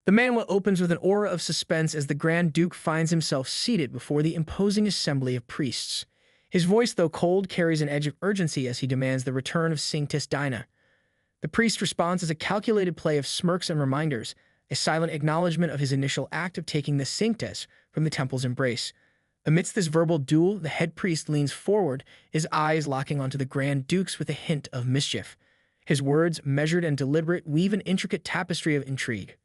The manhwa opens with an aura of suspense as the Grand Duke finds himself seated before the imposing assembly of priests. His voice, though cold, carries an edge of urgency as he demands the return of Saintess Dinah. The priest responds as a calculated play of smirks and reminders, a silent acknowledgement of his initial act of taking the Saintess from the temple's embrace. Amidst this verbal duel, the head priest leans forward, his eyes locking onto the Grand Duke's with a hint of mischief. His words, measured and deliberate, weave an intricate tapestry of intrigue.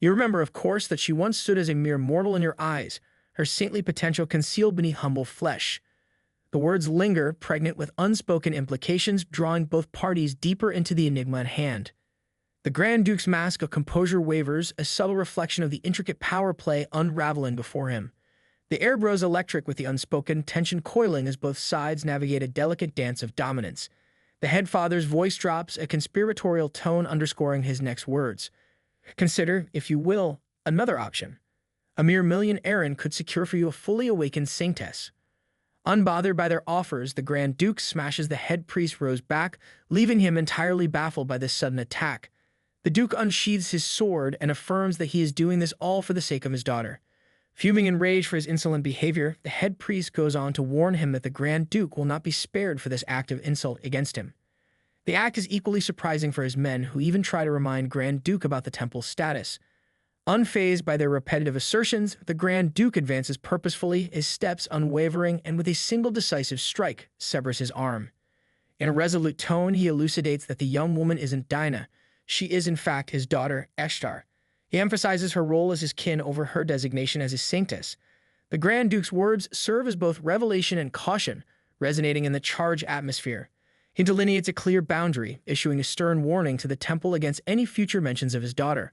You remember, of course, that she once stood as a mere mortal in your eyes, her saintly potential concealed beneath humble flesh. The words linger, pregnant with unspoken implications, drawing both parties deeper into the enigma at hand. The Grand Duke's mask of composure wavers, a subtle reflection of the intricate power play unraveling before him. The air grows electric with the unspoken tension coiling as both sides navigate a delicate dance of dominance. The head father's voice drops, a conspiratorial tone underscoring his next words. Consider, if you will, another option. A mere million Aaron could secure for you a fully awakened Saintess. Unbothered by their offers, the Grand Duke smashes the head priest's rose back, leaving him entirely baffled by this sudden attack. The Duke unsheathes his sword and affirms that he is doing this all for the sake of his daughter. Fuming in rage for his insolent behavior, the head priest goes on to warn him that the Grand Duke will not be spared for this act of insult against him. The act is equally surprising for his men, who even try to remind Grand Duke about the temple's status. Unfazed by their repetitive assertions, the Grand Duke advances purposefully, his steps unwavering, and with a single decisive strike, severs his arm. In a resolute tone, he elucidates that the young woman isn't Dinah. She is, in fact, his daughter, Ishtar. He emphasizes her role as his kin over her designation as his saintess. The Grand Duke's words serve as both revelation and caution, resonating in the charged atmosphere. He delineates a clear boundary, issuing a stern warning to the temple against any future mentions of his daughter.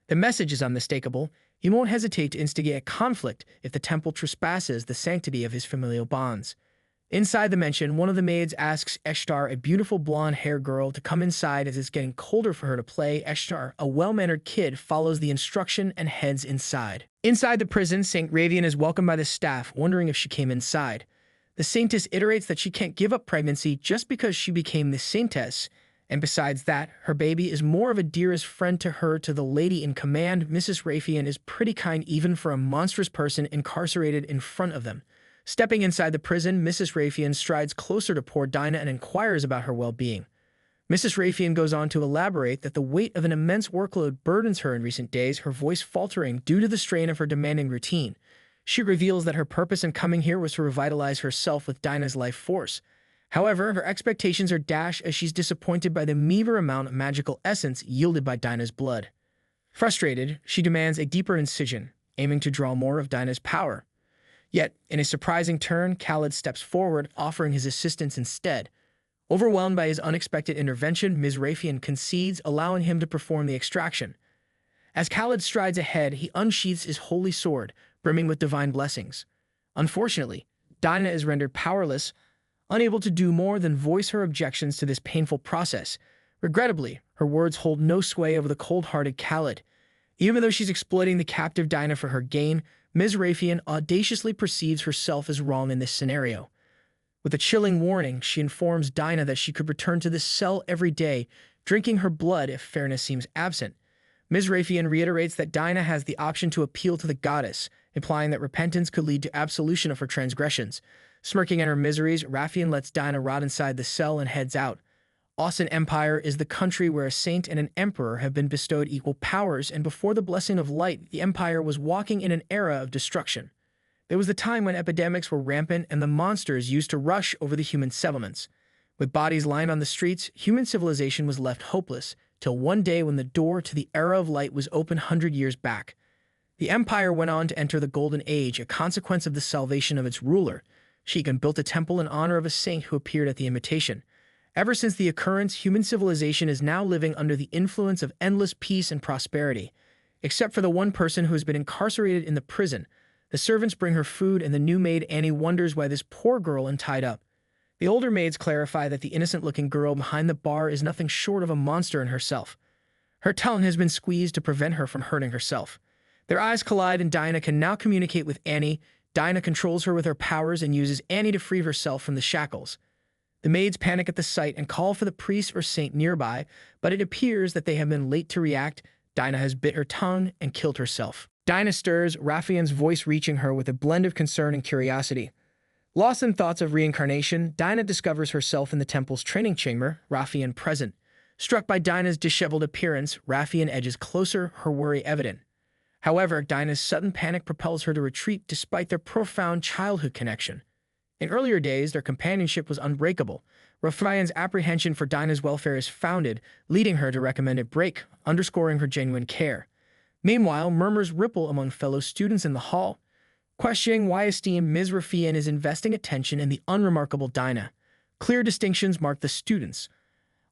The message is unmistakable. He won't hesitate to instigate a conflict if the temple trespasses the sanctity of his familial bonds. Inside the mansion, one of the maids asks Ishtar, a beautiful blonde-haired girl, to come inside as it's getting colder for her to play. Ishtar, a well-mannered kid, follows the instruction and heads inside. Inside the prison, St. Ravian is welcomed by the staff, wondering if she came inside. The Saintess iterates that she can't give up pregnancy just because she became the Saintess, and besides that, her baby is more of a dearest friend to her. To the lady in command, Mrs. Rafian is pretty kind even for a monstrous person incarcerated in front of them. Stepping inside the prison, Mrs. Rafian strides closer to poor Dinah and inquires about her well-being. Mrs. Rafian goes on to elaborate that the weight of an immense workload burdens her in recent days, her voice faltering due to the strain of her demanding routine. She reveals that her purpose in coming here was to revitalize herself with Dinah's life force. However, her expectations are dashed as she's disappointed by the meager amount of magical essence yielded by Dinah's blood. Frustrated, she demands a deeper incision, aiming to draw more of Dinah's power. Yet, in a surprising turn, Khaled steps forward, offering his assistance instead. Overwhelmed by his unexpected intervention, Ms. Rafian concedes, allowing him to perform the extraction. As Khaled strides ahead, he unsheaths his holy sword, brimming with divine blessings. Unfortunately, Dinah is rendered powerless, unable to do more than voice her objections to this painful process. Regrettably, her words hold no sway over the cold-hearted Khaled. Even though she's exploiting the captive Dinah for her gain, Ms. Rafian audaciously perceives herself as wrong in this scenario. With a chilling warning, she informs Dinah that she could return to this cell every day, drinking her blood if fairness seems absent. Ms. Rafian reiterates that Dinah has the option to appeal to the goddess, implying that repentance could lead to absolution of her transgressions. Smirking at her miseries, Rafian lets Dinah rot inside the cell and heads out. Austin Empire is the country where a saint and an emperor have been bestowed equal powers, and before the blessing of light, the empire was walking in an era of destruction. There was the time when epidemics were rampant and the monsters used to rush over the human settlements. With bodies lying on the streets, human civilization was left hopeless, till one day when the door to the era of light was opened 100 years back. The empire went on to enter the Golden Age, a consequence of the salvation of its ruler. Shikan built a temple in honor of a saint who appeared at the invitation. Ever since the occurrence, human civilization is now living under the influence of endless peace and prosperity. Except for the one person who has been incarcerated in the prison, the servants bring her food, and the new maid Annie wonders why this poor girl is tied up. The older maids clarify that the innocent-looking girl behind the bar is nothing short of a monster in herself. Her tongue has been squeezed to prevent her from hurting herself. Their eyes collide, and Dinah can now communicate with Annie. Dinah controls her with her powers and uses Annie to free herself from the shackles. The maids panic at the sight and call for the priest or saint nearby, but it appears that they have been late to react. Dinah has bit her tongue and killed herself. Dinah stirs, Raphian's voice reaching her with a blend of concern and curiosity. Lost in thoughts of reincarnation, Dinah discovers herself in the temple's training chamber, Raphian present. Struck by Dinah's disheveled appearance, Raphian edges closer, her worry evident. However, Dinah's sudden panic propels her to retreat despite their profound childhood connection. In earlier days, their companionship was unbreakable. Raphian's apprehension for Dinah's welfare is founded, leading her to recommend a break, underscoring her genuine care. Meanwhile, murmurs ripple among fellow students in the hall, questioning why esteemed Ms. Raphian is investing attention in the unremarkable Dinah. Clear distinctions mark the students.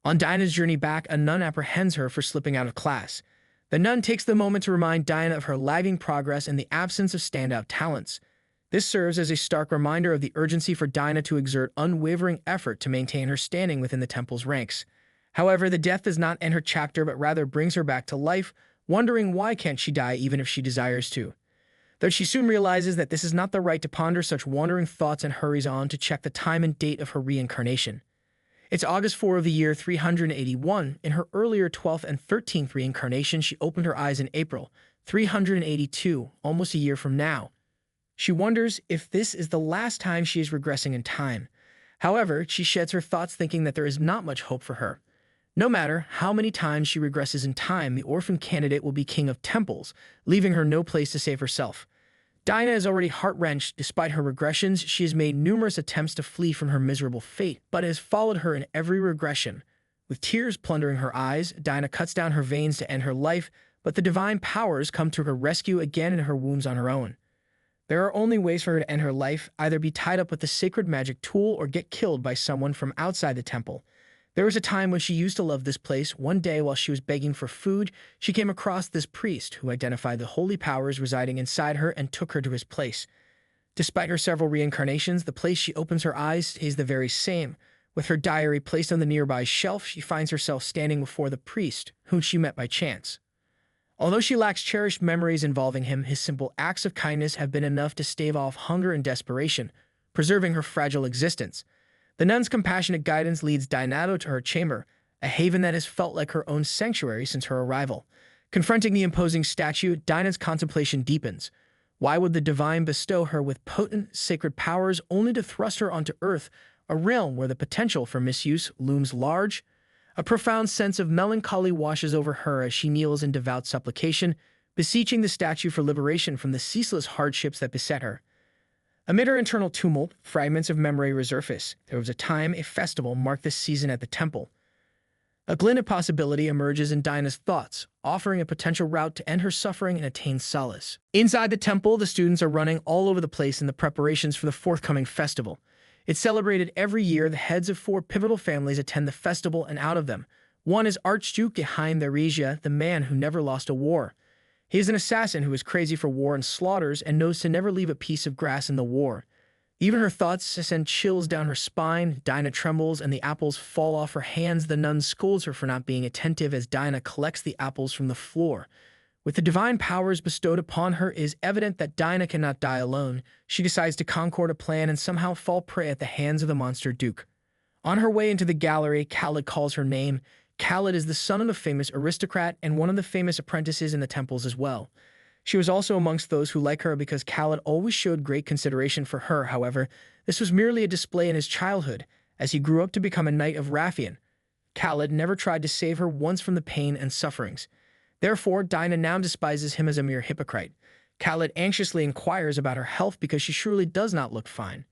On Dinah's journey back, a nun apprehends her for slipping out of class. The nun takes the moment to remind Dinah of her lagging progress and the absence of standout talents. This serves as a stark reminder of the urgency for Dinah to exert unwavering effort to maintain her standing within the temple's ranks. However, the death does not end her chapter but rather brings her back to life, wondering why can't she die even if she desires to. Though she soon realizes that this is not the right to ponder such wandering thoughts and hurries on to check the time and date of her reincarnation. It's August 4 of the year 381. In her earlier 12th and 13th reincarnation, she opened her eyes in April 382, almost a year from now. She wonders if this is the last time she is regressing in time. However, she sheds her thoughts thinking that there is not much hope for her. No matter how many times she regresses in time, the orphan candidate will be king of temples, leaving her no place to save herself. Dinah is already heart-wrenched. Despite her regressions, she has made numerous attempts to flee from her miserable fate, but has followed her in every regression. With tears plundering her eyes, Dinah cuts down her veins to end her life, but the divine powers come to her rescue again in her wounds on her own. There are only ways for her to end her life, either be tied up with the sacred magic tool or get killed by someone from outside the temple. There was a time when she used to love this place. One day, while she was begging for food, she came across this priest who identified the holy powers residing inside her and took her to his place. Despite her several reincarnations, the place she opens her eyes stays the very same. With her diary placed on the nearby shelf, she finds herself standing before the priest, whom she met by chance. Although she lacks cherished memories involving him, his simple acts of kindness have been enough to stave off hunger and desperation, preserving her fragile existence. The nun's compassionate guidance leads Dinah to her chamber, a haven that has felt like her own sanctuary since her arrival. Confronting the imposing statue, Dinah's contemplation deepens. Why would the divine bestow her with potent, sacred powers only to thrust her onto Earth, a realm where the potential for misuse looms large? A profound sense of melancholy washes over her as she kneels in devout supplication, beseeching the statue for liberation from the ceaseless hardships that beset her. Amid her internal tumult, fragments of memory resurface. There was a time, a festival, marked this season at the temple. A glint of possibility emerges in Dinah's thoughts, offering a potential route to end her suffering and attain solace. Inside the temple, the students are running all over the place in the preparations for the forthcoming festival. It's celebrated every year. The heads of 4 pivotal families attend the festival, and out of them, one is Archduke Geheim the Regia, the man who never lost a war. He is an assassin who is crazy for war and slaughters and knows to never leave a piece of grass in the war. Even her thoughts send chills down her spine. Dinah trembles and the apples fall off her hands. The nun scolds her for not being attentive as Dinah collects the apples from the floor. With the divine powers bestowed upon her, it is evident that Dinah cannot die alone. She decides to concord a plan and somehow fall prey at the hands of the monster Duke. On her way into the gallery, Khaled calls her name. Khaled is the son of a famous aristocrat and one of the famous apprentices in the temples as well. She was also amongst those who like her because Khaled always showed great consideration for her. However, this was merely a display in his childhood, as he grew up to become a knight of Raphian. Khaled never tried to save her once from the pain and sufferings. Therefore, Dinah now despises him as a mere hypocrite. Khaled anxiously inquires about her health because she surely does not look fine.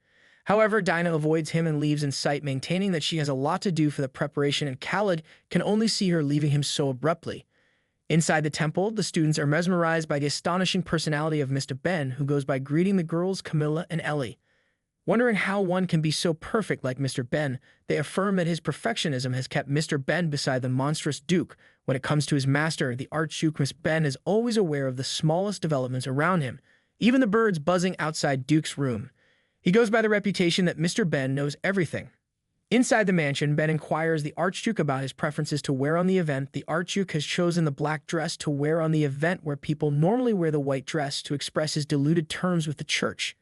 However, Dinah avoids him and leaves in sight, maintaining that she has a lot to do for the preparation, and Khaled can only see her leaving him so abruptly. Inside the temple, the students are mesmerized by the astonishing personality of Mr. Ben, who goes by greeting the girls Camilla and Ellie. Wondering how one can be so perfect like Mr. Ben, they affirm that his perfectionism has kept Mr. Ben beside the monstrous Duke. When it comes to his master, the Archduke, Mr. Ben is always aware of the smallest developments around him, even the birds buzzing outside Duke's room. He goes by the reputation that Mr. Ben knows everything. Inside the mansion, Ben inquires the Archduke about his preferences to wear on the event. The Archduke has chosen the black dress to wear on the event, where people normally wear the white dress, to express his diluted terms with the church.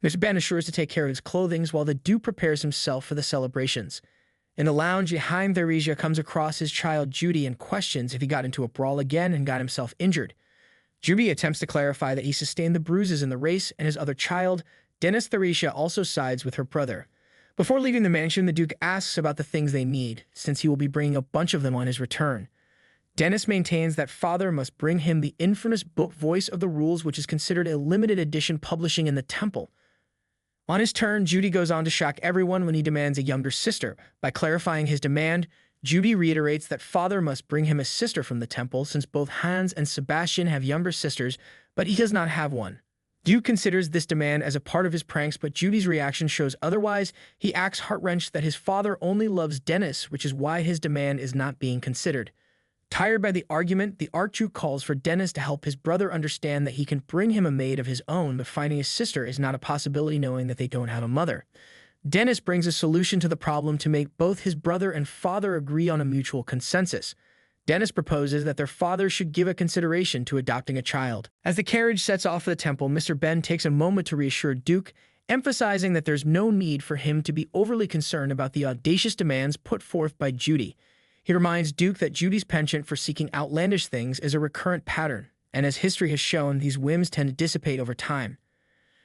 Mr. Ben assures to take care of his clothing while the Duke prepares himself for the celebrations. In the lounge, Jaime Theresia comes across his child Judy and questions if he got into a brawl again and got himself injured. Judy attempts to clarify that he sustained the bruises in the race, and his other child, Dennis Theresia, also sides with her brother. Before leaving the mansion, the Duke asks about the things they need, since he will be bringing a bunch of them on his return. Dennis maintains that father must bring him the infamous book Voice of the Rules, which is considered a limited edition publishing in the temple. On his turn, Judy goes on to shock everyone when he demands a younger sister. By clarifying his demand, Judy reiterates that father must bring him a sister from the temple, since both Hans and Sebastian have younger sisters, but he does not have one. Duke considers this demand as a part of his pranks, but Judy's reaction shows otherwise. He acts heart-wrenched that his father only loves Dennis, which is why his demand is not being considered. Tired by the argument, the Archduke calls for Dennis to help his brother understand that he can bring him a maid of his own, but finding his sister is not a possibility knowing that they don't have a mother. Dennis brings a solution to the problem to make both his brother and father agree on a mutual consensus. Dennis proposes that their father should give a consideration to adopting a child. As the carriage sets off for the temple, Mr. Ben takes a moment to reassure Duke, emphasizing that there's no need for him to be overly concerned about the audacious demands put forth by Judy. He reminds Duke that Judy's penchant for seeking outlandish things is a recurrent pattern, and as history has shown, these whims tend to dissipate over time.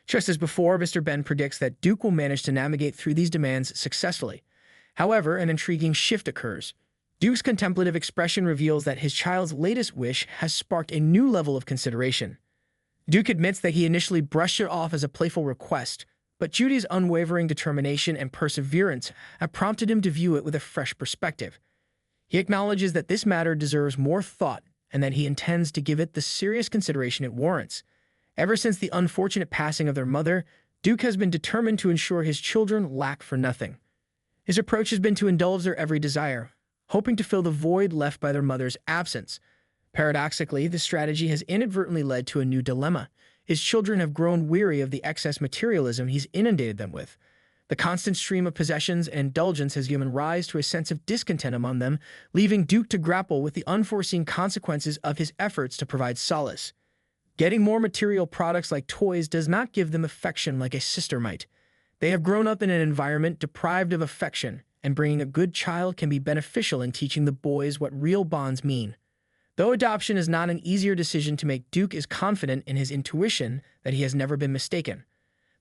Just as before, Mr. Ben predicts that Duke will manage to navigate through these demands successfully. However, an intriguing shift occurs. Duke's contemplative expression reveals that his child's latest wish has sparked a new level of consideration. Duke admits that he initially brushed it off as a playful request, but Judy's unwavering determination and perseverance have prompted him to view it with a fresh perspective. He acknowledges that this matter deserves more thought and that he intends to give it the serious consideration it warrants. Ever since the unfortunate passing of their mother, Duke has been determined to ensure his children lack for nothing. His approach has been to indulge their every desire, hoping to fill the void left by their mother's absence. Paradoxically, this strategy has inadvertently led to a new dilemma. His children have grown weary of the excess materialism he's inundated them with. The constant stream of possessions and indulgence has given rise to a sense of discontent among them, leaving Duke to grapple with the unforeseen consequences of his efforts to provide solace. Getting more material products like toys does not give them affection like a sister might. They have grown up in an environment deprived of affection, and bringing a good child can be beneficial in teaching the boys what real bonds mean. Though adoption is not an easier decision to make, Duke is confident in his intuition that he has never been mistaken.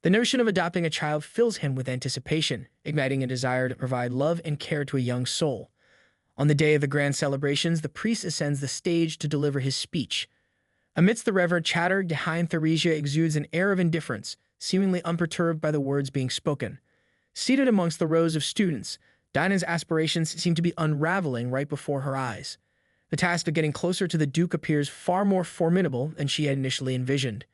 The notion of adopting a child fills him with anticipation, igniting a desire to provide love and care to a young soul. On the day of the grand celebrations, the priest ascends the stage to deliver his speech. Amidst the reverent chatter, Jaime Theresia exudes an air of indifference, seemingly unperturbed by the words being spoken. Seated amongst the rows of students, Dinah's aspirations seem to be unraveling right before her eyes. The task of getting closer to the Duke appears far more formidable than she had initially envisioned.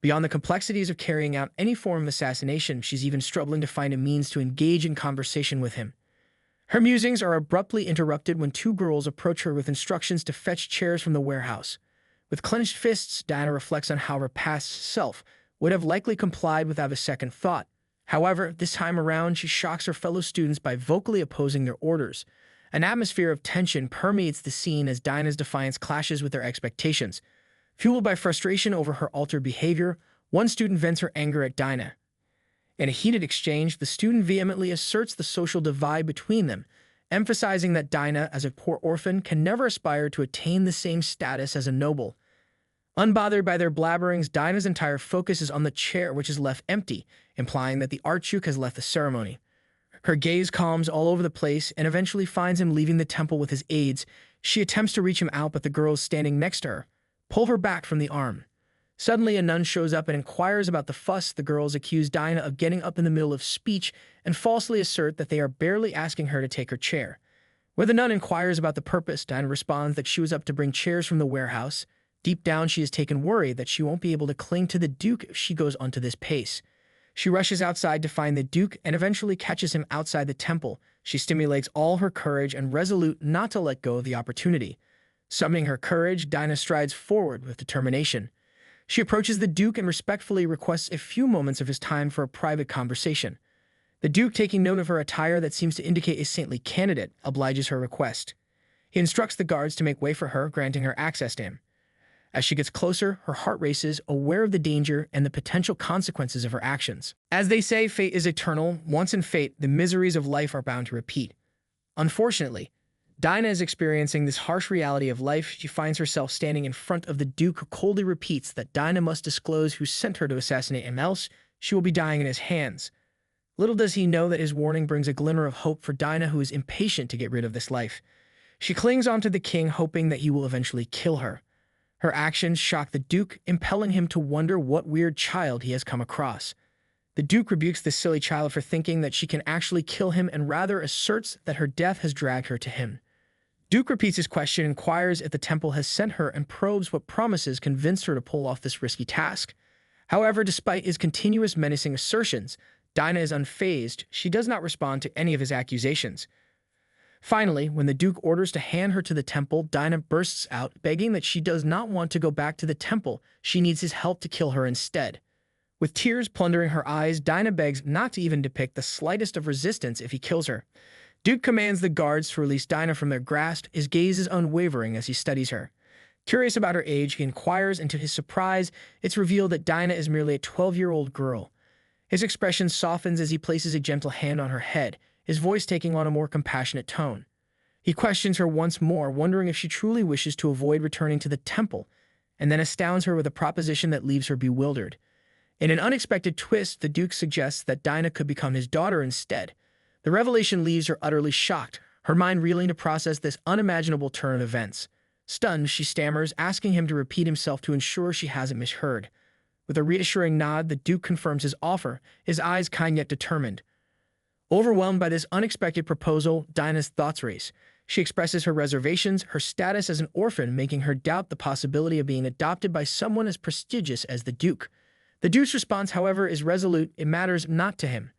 Beyond the complexities of carrying out any form of assassination, she's even struggling to find a means to engage in conversation with him. Her musings are abruptly interrupted when two girls approach her with instructions to fetch chairs from the warehouse. With clenched fists, Diana reflects on how her past self would have likely complied without a second thought. However, this time around, she shocks her fellow students by vocally opposing their orders. An atmosphere of tension permeates the scene as Diana's defiance clashes with their expectations. Fueled by frustration over her altered behavior, one student vents her anger at Dinah. In a heated exchange, the student vehemently asserts the social divide between them, emphasizing that Dinah, as a poor orphan, can never aspire to attain the same status as a noble. Unbothered by their blabberings, Dinah's entire focus is on the chair, which is left empty, implying that the Archduke has left the ceremony. Her gaze calms all over the place and eventually finds him leaving the temple with his aides. She attempts to reach him out, but the girls standing next to her pull her back from the arm. Suddenly, a nun shows up and inquires about the fuss. The girls accuse Dinah of getting up in the middle of speech and falsely assert that they are barely asking her to take her chair. When the nun inquires about the purpose, Dinah responds that she was up to bring chairs from the warehouse. Deep down, she is taken worry that she won't be able to cling to the Duke if she goes onto this pace. She rushes outside to find the Duke and eventually catches him outside the temple. She stimulates all her courage and resolute not to let go of the opportunity. Summoning her courage, Dinah strides forward with determination. She approaches the Duke and respectfully requests a few moments of his time for a private conversation. The Duke, taking note of her attire that seems to indicate a saintly candidate, obliges her request. He instructs the guards to make way for her, granting her access to him. As she gets closer, her heart races, aware of the danger and the potential consequences of her actions. As they say, fate is eternal. Once in fate, the miseries of life are bound to repeat. Unfortunately, Dinah is experiencing this harsh reality of life. She finds herself standing in front of the Duke, who coldly repeats that Dinah must disclose who sent her to assassinate him, else she will be dying in his hands. Little does he know that his warning brings a glimmer of hope for Dinah, who is impatient to get rid of this life. She clings onto the king, hoping that he will eventually kill her. Her actions shock the Duke, impelling him to wonder what weird child he has come across. The Duke rebukes the silly child for thinking that she can actually kill him and rather asserts that her death has dragged her to him. Duke repeats his question, inquires if the temple has sent her, and probes what promises convinced her to pull off this risky task. However, despite his continuous menacing assertions, Dinah is unfazed. She does not respond to any of his accusations. Finally, when the Duke orders to hand her to the temple, Dinah bursts out, begging that she does not want to go back to the temple. She needs his help to kill her instead. With tears plundering her eyes, Dinah begs not to even depict the slightest of resistance if he kills her. Duke commands the guards to release Dinah from their grasp. His gaze is unwavering as he studies her. Curious about her age, he inquires, and to his surprise, it's revealed that Dinah is merely a 12-year-old girl. His expression softens as he places a gentle hand on her head, his voice taking on a more compassionate tone. He questions her once more, wondering if she truly wishes to avoid returning to the temple, and then astounds her with a proposition that leaves her bewildered. In an unexpected twist, the Duke suggests that Dinah could become his daughter instead. The revelation leaves her utterly shocked, her mind reeling to process this unimaginable turn of events. Stunned, she stammers, asking him to repeat himself to ensure she hasn't misheard. With a reassuring nod, the Duke confirms his offer, his eyes kind yet determined. Overwhelmed by this unexpected proposal, Dinah's thoughts race. She expresses her reservations, her status as an orphan, making her doubt the possibility of being adopted by someone as prestigious as the Duke. The Duke's response, however, is resolute. It matters not to him.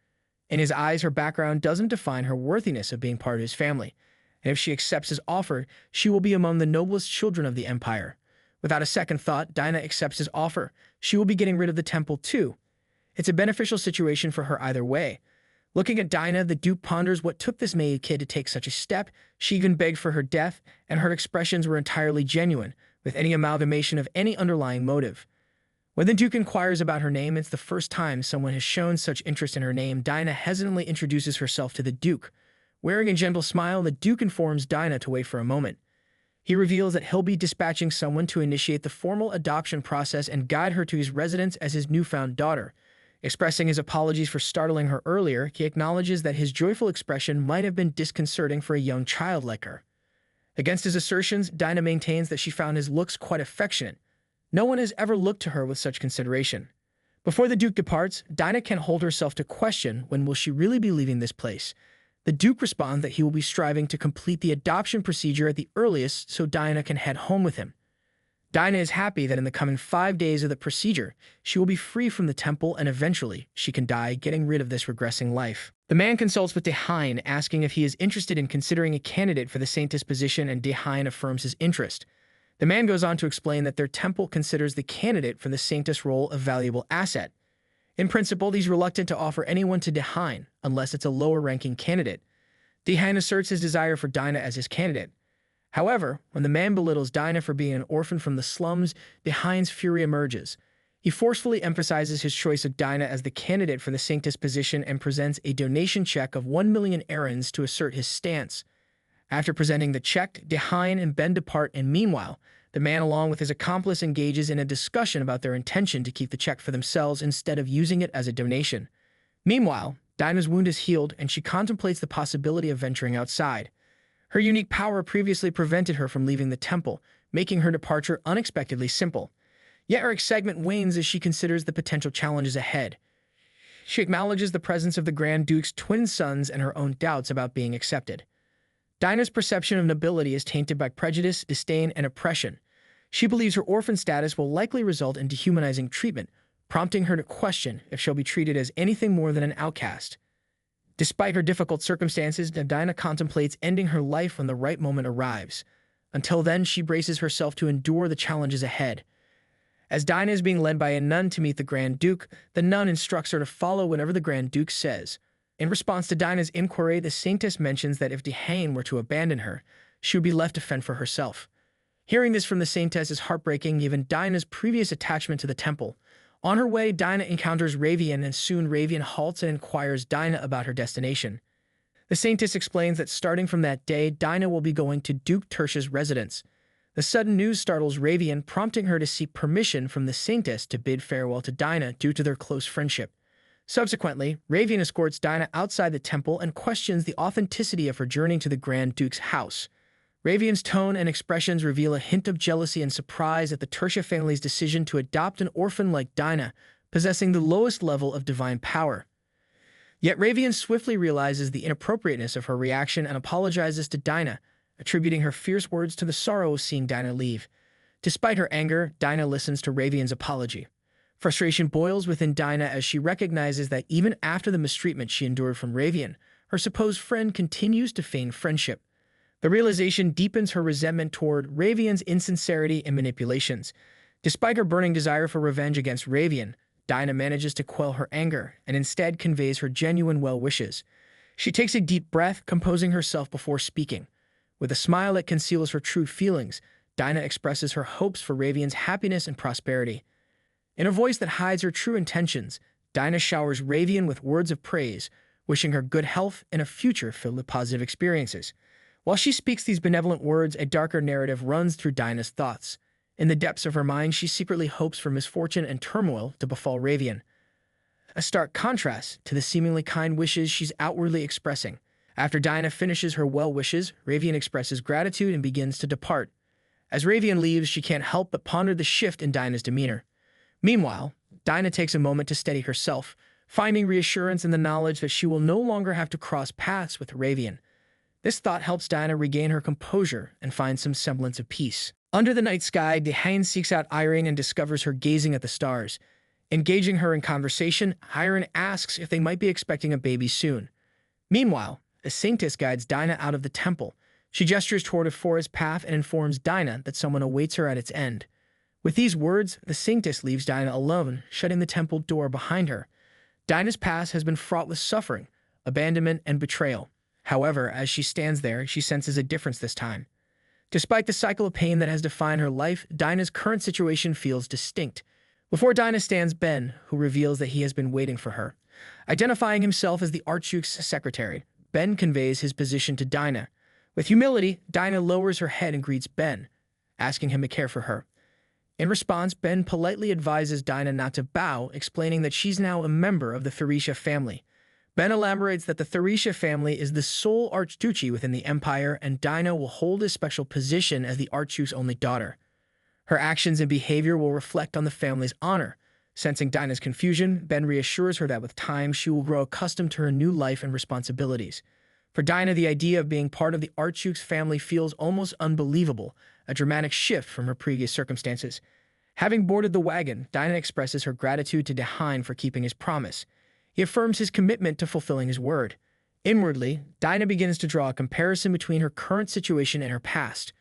In his eyes, her background doesn't define her worthiness of being part of his family, and if she accepts his offer, she will be among the noblest children of the empire. Without a second thought, Dinah accepts his offer. She will be getting rid of the temple too. It's a beneficial situation for her either way. Looking at Dinah, the Duke ponders what took this maid kid to take such a step. She even begged for her death, and her expressions were entirely genuine, with any amalgamation of any underlying motive. When the Duke inquires about her name, it's the first time someone has shown such interest in her name. Dinah hesitantly introduces herself to the Duke. Wearing a gentle smile, the Duke informs Dinah to wait for a moment. He reveals that he'll be dispatching someone to initiate the formal adoption process and guide her to his residence as his newfound daughter. Expressing his apologies for startling her earlier, he acknowledges that his joyful expression might have been disconcerting for a young child like her. Against his assertions, Dinah maintains that she found his looks quite affectionate. No one has ever looked to her with such consideration. Before the Duke departs, Dinah can't hold herself to question when will she really be leaving this place. The Duke responds that he will be striving to complete the adoption procedure at the earliest so Dinah can head home with him. Dinah is happy that in the coming 5 days of the procedure, she will be free from the temple and eventually she can die, getting rid of this regressing life. The man consults with Dehain, asking if he is interested in considering a candidate for the Saintess position, and Dehain affirms his interest. The man goes on to explain that their temple considers the candidate for the Saintess role a valuable asset. In principle, he's reluctant to offer anyone to Dehain unless it's a lower-ranking candidate. Dehain asserts his desire for Dinah as his candidate. However, when the man belittles Dinah for being an orphan from the slums, Dehain's fury emerges. He forcefully emphasizes his choice of Dinah as the candidate for the Saintess position and presents a donation check of 1 million errands to assert his stance. After presenting the check, Dehain and Ben depart, and meanwhile, the man along with his accomplice engages in a discussion about their intention to keep the check for themselves instead of using it as a donation. Meanwhile, Dinah's wound is healed and she contemplates the possibility of venturing outside. Her unique power previously prevented her from leaving the temple, making her departure unexpectedly simple. Yet her excitement wanes as she considers the potential challenges ahead. She acknowledges the presence of the Grand Duke's twin sons and her own doubts about being accepted. Dinah's perception of nobility is tainted by prejudice, disdain, and oppression. She believes her orphan status will likely result in dehumanizing treatment, prompting her to question if she'll be treated as anything more than an outcast. Despite her difficult circumstances, Dinah contemplates ending her life when the right moment arrives. Until then, she braces herself to endure the challenges ahead. As Dinah is being led by a nun to meet the Grand Duke, the nun instructs her to follow whatever the Grand Duke says. In response to Dinah's inquiry, the Saintess mentions that if Dehain were to abandon her, she would be left to fend for herself. Hearing this from the Saintess is heartbreaking, given Dinah's previous attachment to the temple. On her way, Dinah encounters Ravian, and soon Ravian halts and inquires Dinah about her destination. The Saintess explains that starting from that day, Dinah will be going to Duke Tertia's residence. The sudden news startles Ravian, prompting her to seek permission from the Saintess to bid farewell to Dinah due to their close friendship. Subsequently, Ravian escorts Dinah outside the temple and questions the authenticity of her journey to the Grand Duke's house. Ravian's tone and expressions reveal a hint of jealousy and surprise at the Tertia family's decision to adopt an orphan like Dinah, possessing the lowest level of divine power. Yet Ravian swiftly realizes the inappropriateness of her reaction and apologizes to Dinah, attributing her fierce words to the sorrow of seeing Dinah leave. Despite her anger, Dinah listens to Ravian's apology. Frustration boils within Dinah as she recognizes that even after the mistreatment she endured from Ravian, her supposed friend continues to feign friendship. The realization deepens her resentment toward Ravian's insincerity and manipulations. Despite her burning desire for revenge against Ravian, Dinah manages to quell her anger and instead conveys her genuine well wishes. She takes a deep breath, composing herself before speaking. With a smile that conceals her true feelings, Dinah expresses her hopes for Ravian's happiness and prosperity. In a voice that hides her true intentions, Dinah showers Ravian with words of praise, wishing her good health and a future filled with positive experiences. While she speaks these benevolent words, a darker narrative runs through Dinah's thoughts. In the depths of her mind, she secretly hopes for misfortune and turmoil to befall Ravian. A stark contrast to the seemingly kind wishes she's outwardly expressing. After Dinah finishes her well wishes, Ravian expresses gratitude and begins to depart. As Ravian leaves, she can't help but ponder the shift in Dinah's demeanor. Meanwhile, Dinah takes a moment to steady herself, finding reassurance in the knowledge that she will no longer have to cross paths with Ravian. This thought helps Dinah regain her composure and find some semblance of peace. Under the night sky, Dehain seeks out Irene and discovers her gazing at the stars. Engaging her in conversation, Irene asks if they might be expecting a baby soon. Meanwhile, the Saintess guides Dinah out of the temple. She gestures toward a forest path and informs Dinah that someone awaits her at its end. With these words, the Saintess leaves Dinah alone, shutting the temple door behind her. Dinah's past has been fraught with suffering, abandonment, and betrayal. However, as she stands there, she senses a difference this time. Despite the cycle of pain that has defined her life, Dinah's current situation feels distinct. Before Dinah stands Ben, who reveals that he has been waiting for her. Identifying himself as the Archduke's secretary, Ben conveys his position to Dinah. With humility, Dinah lowers her head and greets Ben, asking him to care for her. In response, Ben politely advises Dinah not to bow, explaining that she's now a member of the Theresia family. Ben elaborates that the Theresia family is the sole archduchy within the empire, and Dinah will hold a special position as the Archduke's only daughter. Her actions and behavior will reflect on the family's honor. Sensing Dinah's confusion, Ben reassures her that with time she will grow accustomed to her new life and responsibilities. For Dinah, the idea of being part of the Archduke's family feels almost unbelievable, a dramatic shift from her previous circumstances. Having boarded the wagon, Dinah expresses her gratitude to Dehain for keeping his promise. He affirms his commitment to fulfilling his word. Inwardly, Dinah begins to draw a comparison between her current situation and her past.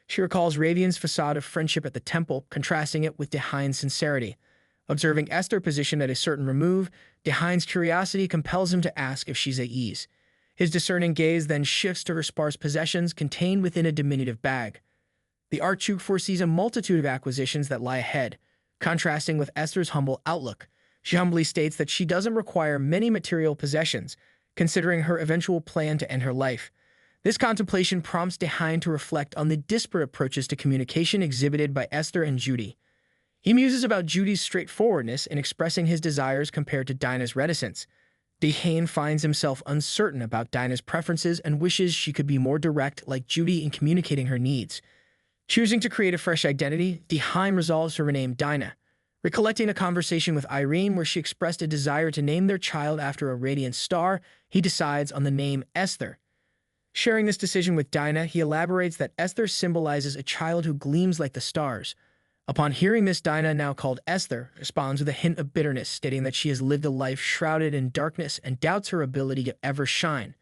She recalls Ravian's facade of friendship at the temple, contrasting it with Dehain's sincerity. Observing Esther positioned at a certain remove, Dehain's curiosity compels him to ask if she's at ease. His discerning gaze then shifts to her sparse possessions contained within a diminutive bag. The Archduke foresees a multitude of acquisitions that lie ahead, contrasting with Esther's humble outlook. She humbly states that she doesn't require many material possessions, considering her eventual plan to end her life. This contemplation prompts Dehain to reflect on the disparate approaches to communication exhibited by Esther and Judy. He muses about Judy's straightforwardness in expressing his desires compared to Dinah's reticence. Dehain finds himself uncertain about Dinah's preferences and wishes she could be more direct like Judy in communicating her needs. Choosing to create a fresh identity, Dehain resolves to rename Dinah. Recollecting a conversation with Irene where she expressed a desire to name their child after a radiant star, he decides on the name Esther. Sharing this decision with Dinah, he elaborates that Esther symbolizes a child who gleams like the stars. Upon hearing this, Dinah, now called Esther, responds with a hint of bitterness, stating that she has lived a life shrouded in darkness and doubts her ability to ever shine.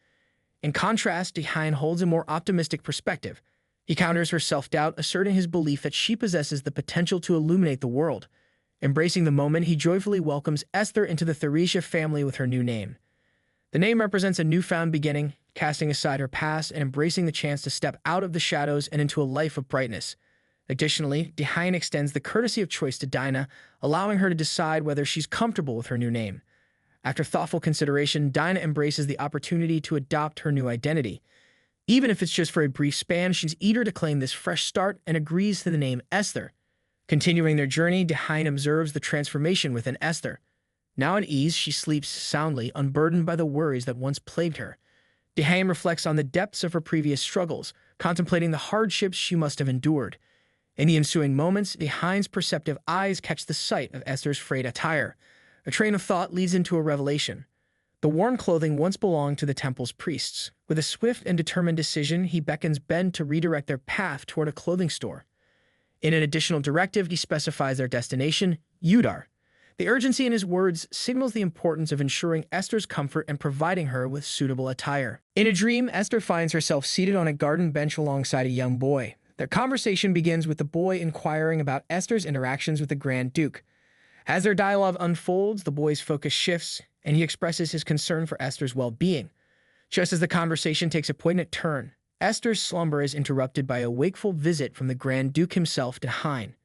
In contrast, Dehain holds a more optimistic perspective. He counters her self-doubt, asserting his belief that she possesses the potential to illuminate the world. Embracing the moment, he joyfully welcomes Esther into the Theresia family with her new name. The name represents a newfound beginning, casting aside her past and embracing the chance to step out of the shadows and into a life of brightness. Additionally, Dehain extends the courtesy of choice to Dinah, allowing her to decide whether she's comfortable with her new name. After thoughtful consideration, Dinah embraces the opportunity to adopt her new identity. Even if it's just for a brief span, she's eager to claim this fresh start and agrees to the name Esther. Continuing their journey, Dehain observes the transformation within Esther. Now at ease, she sleeps soundly, unburdened by the worries that once plagued her. Dehain reflects on the depths of her previous struggles, contemplating the hardships she must have endured. In the ensuing moments, Dehain's perceptive eyes catch the sight of Esther's frayed attire. A train of thought leads into a revelation. The worn clothing once belonged to the temple's priests. With a swift and determined decision, he beckons Ben to redirect their path toward a clothing store. In an additional directive, he specifies their destination, Udar. The urgency in his words signals the importance of ensuring Esther's comfort and providing her with suitable attire. In a dream, Esther finds herself seated on a garden bench alongside a young boy. Their conversation begins with the boy inquiring about Esther's interactions with the Grand Duke. As their dialogue unfolds, the boy's focus shifts, and he expresses his concern for Esther's well-being. Just as the conversation takes a poignant turn, Esther's slumber is interrupted by a wakeful visit from the Grand Duke himself to Dehain.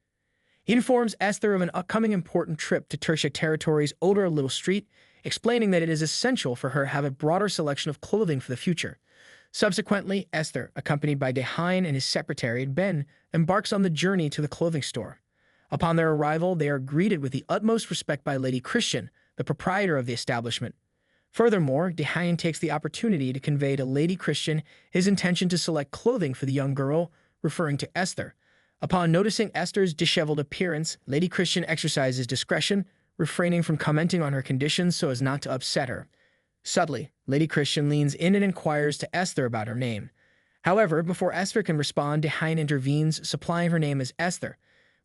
He informs Esther of an upcoming important trip to Tertia territory's older little street, explaining that it is essential for her to have a broader selection of clothing for the future. Subsequently, Esther, accompanied by Dehain and his secretary, Ben, embarks on the journey to the clothing store. Upon their arrival, they are greeted with the utmost respect by Lady Christian, the proprietor of the establishment. Furthermore, Dehain takes the opportunity to convey to Lady Christian his intention to select clothing for the young girl, referring to Esther. Upon noticing Esther's disheveled appearance, Lady Christian exercises discretion, refraining from commenting on her conditions so as not to upset her. Subtly, Lady Christian leans in and inquires to Esther about her name. However, before Esther can respond, Dehain intervenes, supplying her name as Esther.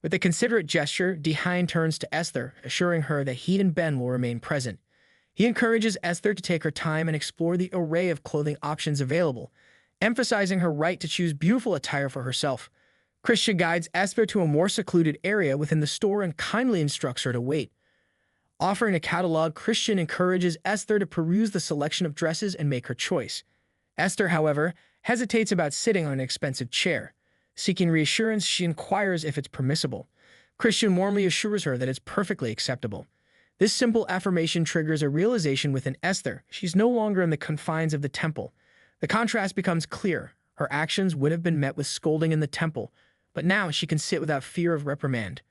With a considerate gesture, Dehain turns to Esther, assuring her that he and Ben will remain present. He encourages Esther to take her time and explore the array of clothing options available, emphasizing her right to choose beautiful attire for herself. Christian guides Esther to a more secluded area within the store and kindly instructs her to wait. Offering a catalog, Christian encourages Esther to peruse the selection of dresses and make her choice. Esther, however, hesitates about sitting on an expensive chair. Seeking reassurance, she inquires if it's permissible. Christian warmly assures her that it's perfectly acceptable. This simple affirmation triggers a realization within Esther. She's no longer in the confines of the temple. The contrast becomes clear. Her actions would have been met with scolding in the temple, but now she can sit without fear of reprimand.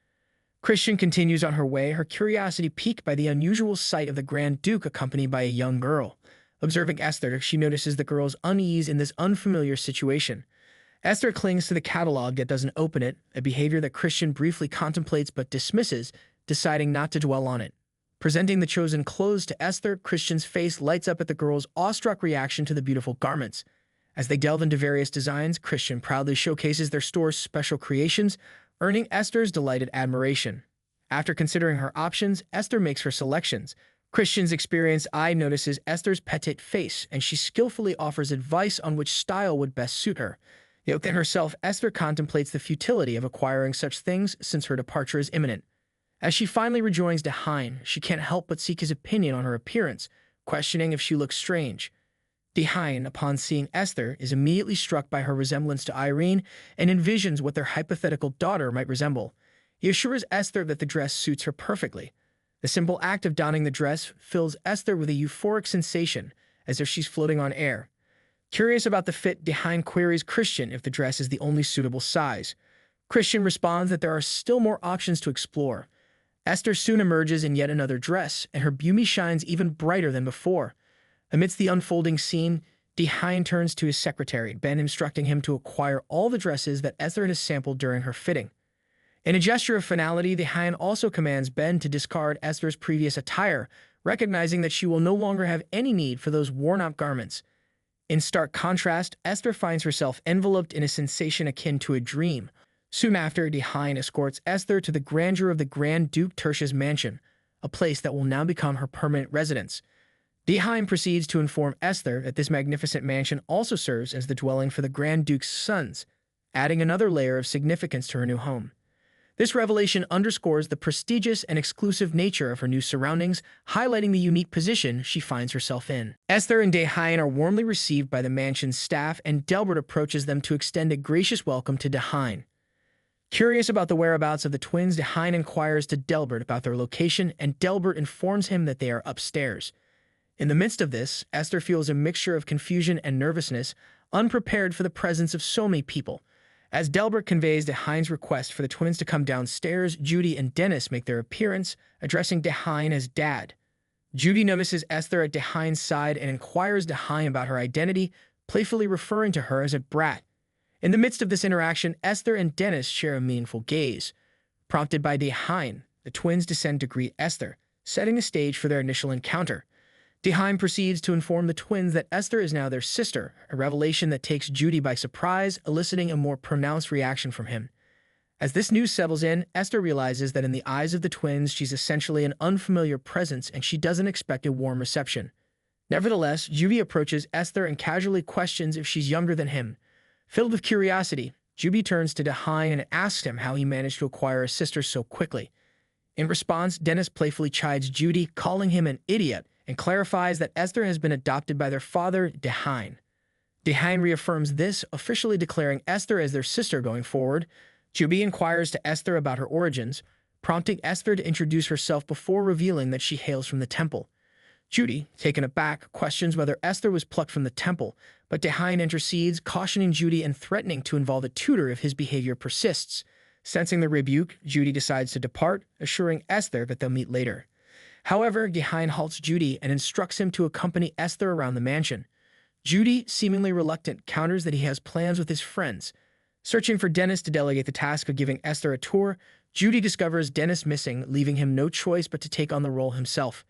Christian continues on her way, her curiosity piqued by the unusual sight of the Grand Duke accompanied by a young girl. Observing Esther, she notices the girl's unease in this unfamiliar situation. Esther clings to the catalog yet doesn't open it, a behavior that Christian briefly contemplates but dismisses, deciding not to dwell on it. Presenting the chosen clothes to Esther, Christian's face lights up at the girl's awestruck reaction to the beautiful garments. As they delve into various designs, Christian proudly showcases their store's special creations, earning Esther's delighted admiration. After considering her options, Esther makes her selections. Christian's experienced eye notices Esther's petite face, and she skillfully offers advice on which style would best suit her. Yet within herself, Esther contemplates the futility of acquiring such things since her departure is imminent. As she finally rejoins Dehain, she can't help but seek his opinion on her appearance, questioning if she looks strange. Dehain, upon seeing Esther, is immediately struck by her resemblance to Irene and envisions what their hypothetical daughter might resemble. He assures Esther that the dress suits her perfectly. The simple act of donning the dress fills Esther with a euphoric sensation, as if she's floating on air. Curious about the fit, Dehain queries Christian if the dress is the only suitable size. Christian responds that there are still more options to explore. Esther soon emerges in yet another dress, and her beauty shines even brighter than before. Amidst the unfolding scene, Dehain turns to his secretary, Ben, instructing him to acquire all the dresses that Esther has sampled during her fitting. In a gesture of finality, Dehain also commands Ben to discard Esther's previous attire, recognizing that she will no longer have any need for those worn-out garments. In stark contrast, Esther finds herself enveloped in a sensation akin to a dream. Soon after, Dehain escorts Esther to the grandeur of the Grand Duke Tertia's mansion, a place that will now become her permanent residence. Dehain proceeds to inform Esther that this magnificent mansion also serves as the dwelling for the Grand Duke's sons, adding another layer of significance to her new home. This revelation underscores the prestigious and exclusive nature of her new surroundings, highlighting the unique position she finds herself in. Esther and Dehain are warmly received by the mansion's staff, and Delbert approaches them to extend a gracious welcome to Dehain. Curious about the whereabouts of the twins, Dehain inquires to Delbert about their location, and Delbert informs him that they are upstairs. In the midst of this, Esther feels a mixture of confusion and nervousness, unprepared for the presence of so many people. As Delbert conveys Dehain's request for the twins to come downstairs, Judy and Dennis make their appearance, addressing Dehain as Dad. Judy notices Esther at Dehain's side and inquires Dehain about her identity, playfully referring to her as a brat. In the midst of this interaction, Esther and Dennis share a meaningful gaze. Prompted by Dehain, the twins descend to greet Esther, setting the stage for their initial encounter. Dehain proceeds to inform the twins that Esther is now their sister, a revelation that takes Judy by surprise, eliciting a more pronounced reaction from him. As this news settles in, Esther realizes that in the eyes of the twins, she's essentially an unfamiliar presence and she doesn't expect a warm reception. Nevertheless, Judy approaches Esther and casually questions if she's younger than him. Filled with curiosity, Judy turns to Dehain and asks him how he managed to acquire a sister so quickly. In response, Dennis playfully chides Judy, calling him an idiot, and clarifies that Esther has been adopted by their father, Dehain. Dehain reaffirms this, officially declaring Esther as their sister going forward. Judy inquires to Esther about her origins, prompting Esther to introduce herself before revealing that she hails from the temple. Judy, taken aback, questions whether Esther was plucked from the temple, but Dehain intercedes, cautioning Judy and threatening to involve a tutor if his behavior persists. Sensing the rebuke, Judy decides to depart, assuring Esther that they'll meet later. However, Dehain halts Judy and instructs him to accompany Esther around the mansion. Judy, seemingly reluctant, counters that he has plans with his friends. Searching for Dennis to delegate the task of giving Esther a tour, Judy discovers Dennis missing, leaving him no choice but to take on the role himself.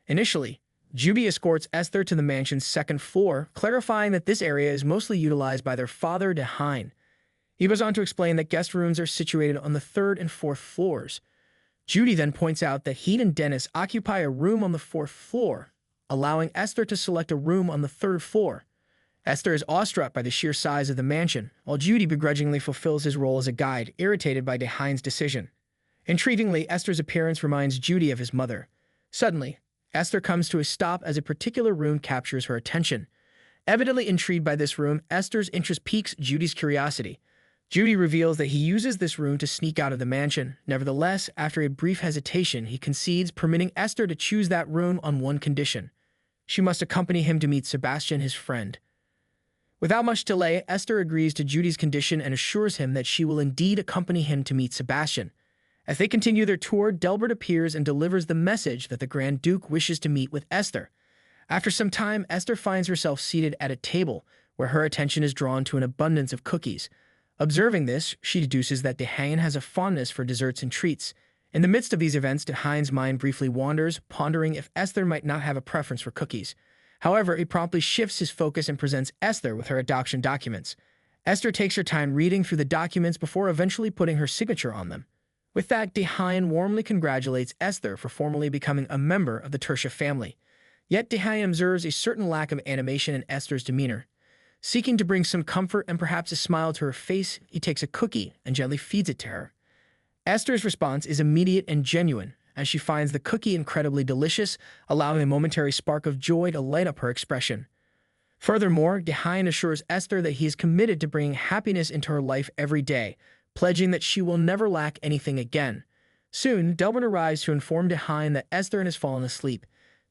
Initially, Judy escorts Esther to the mansion's second floor, clarifying that this area is mostly utilized by their father, Dehain. He goes on to explain that guest rooms are situated on the third and fourth floors. Judy then points out that he and Dennis occupy a room on the fourth floor, allowing Esther to select a room on the third floor. Esther is awestruck by the sheer size of the mansion, while Judy begrudgingly fulfills his role as a guide, irritated by Dehain's decision. Intriguingly, Esther's appearance reminds Judy of his mother. Suddenly, Esther comes to a stop as a particular room captures her attention. Evidently intrigued by this room, Esther's interest piques Judy's curiosity. Judy reveals that he uses this room to sneak out of the mansion. Nevertheless, after a brief hesitation, he concedes, permitting Esther to choose that room on one condition. She must accompany him to meet Sebastian, his friend. Without much delay, Esther agrees to Judy's condition and assures him that she will indeed accompany him to meet Sebastian. As they continue their tour, Delbert appears and delivers the message that the Grand Duke wishes to meet with Esther. After some time, Esther finds herself seated at a table, where her attention is drawn to an abundance of cookies. Observing this, she deduces that Dehain has a fondness for desserts and treats. In the midst of these events, Dehain's mind briefly wanders, pondering if Esther might not have a preference for cookies. However, he promptly shifts his focus and presents Esther with her adoption documents. Esther takes her time reading through the documents before eventually putting her signature on them. With that, Dehain warmly congratulates Esther for formally becoming a member of the Tertia family. Yet Dehain observes a certain lack of animation in Esther's demeanor. Seeking to bring some comfort and perhaps a smile to her face, he takes a cookie and gently feeds it to her. Esther's response is immediate and genuine, as she finds the cookie incredibly delicious, allowing a momentary spark of joy to light up her expression. Furthermore, Dehain assures Esther that he is committed to bringing happiness into her life every day, pledging that she will never lack anything again. Soon, Delbert arrives to inform Dehain that Esther has fallen asleep.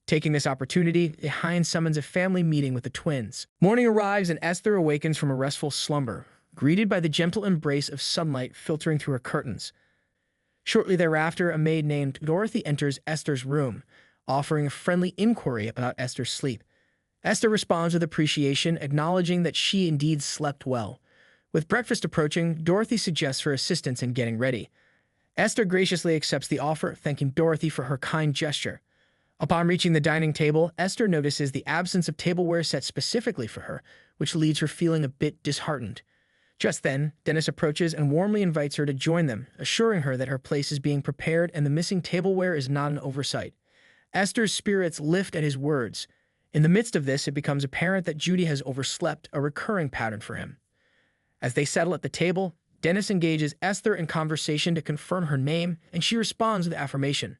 Taking this opportunity, Dehain summons a family meeting with the twins. Morning arrives and Esther awakens from a restful slumber, greeted by the gentle embrace of sunlight filtering through her curtains. Shortly thereafter, a maid named Dorothy enters Esther's room, offering a friendly inquiry about Esther's sleep. Esther responds with appreciation, acknowledging that she indeed slept well. With breakfast approaching, Dorothy suggests her assistance in getting ready. Esther graciously accepts the offer, thanking Dorothy for her kind gesture. Upon reaching the dining table, Esther notices the absence of tableware set specifically for her, which leaves her feeling a bit disheartened. Just then, Dennis approaches and warmly invites her to join them, assuring her that her place is being prepared and the missing tableware is not an oversight. Esther's spirits lift at his words. In the midst of this, it becomes apparent that Judy has overslept, a recurring pattern for him. As they settle at the table, Dennis engages Esther in conversation to confirm her name, and she responds with affirmation.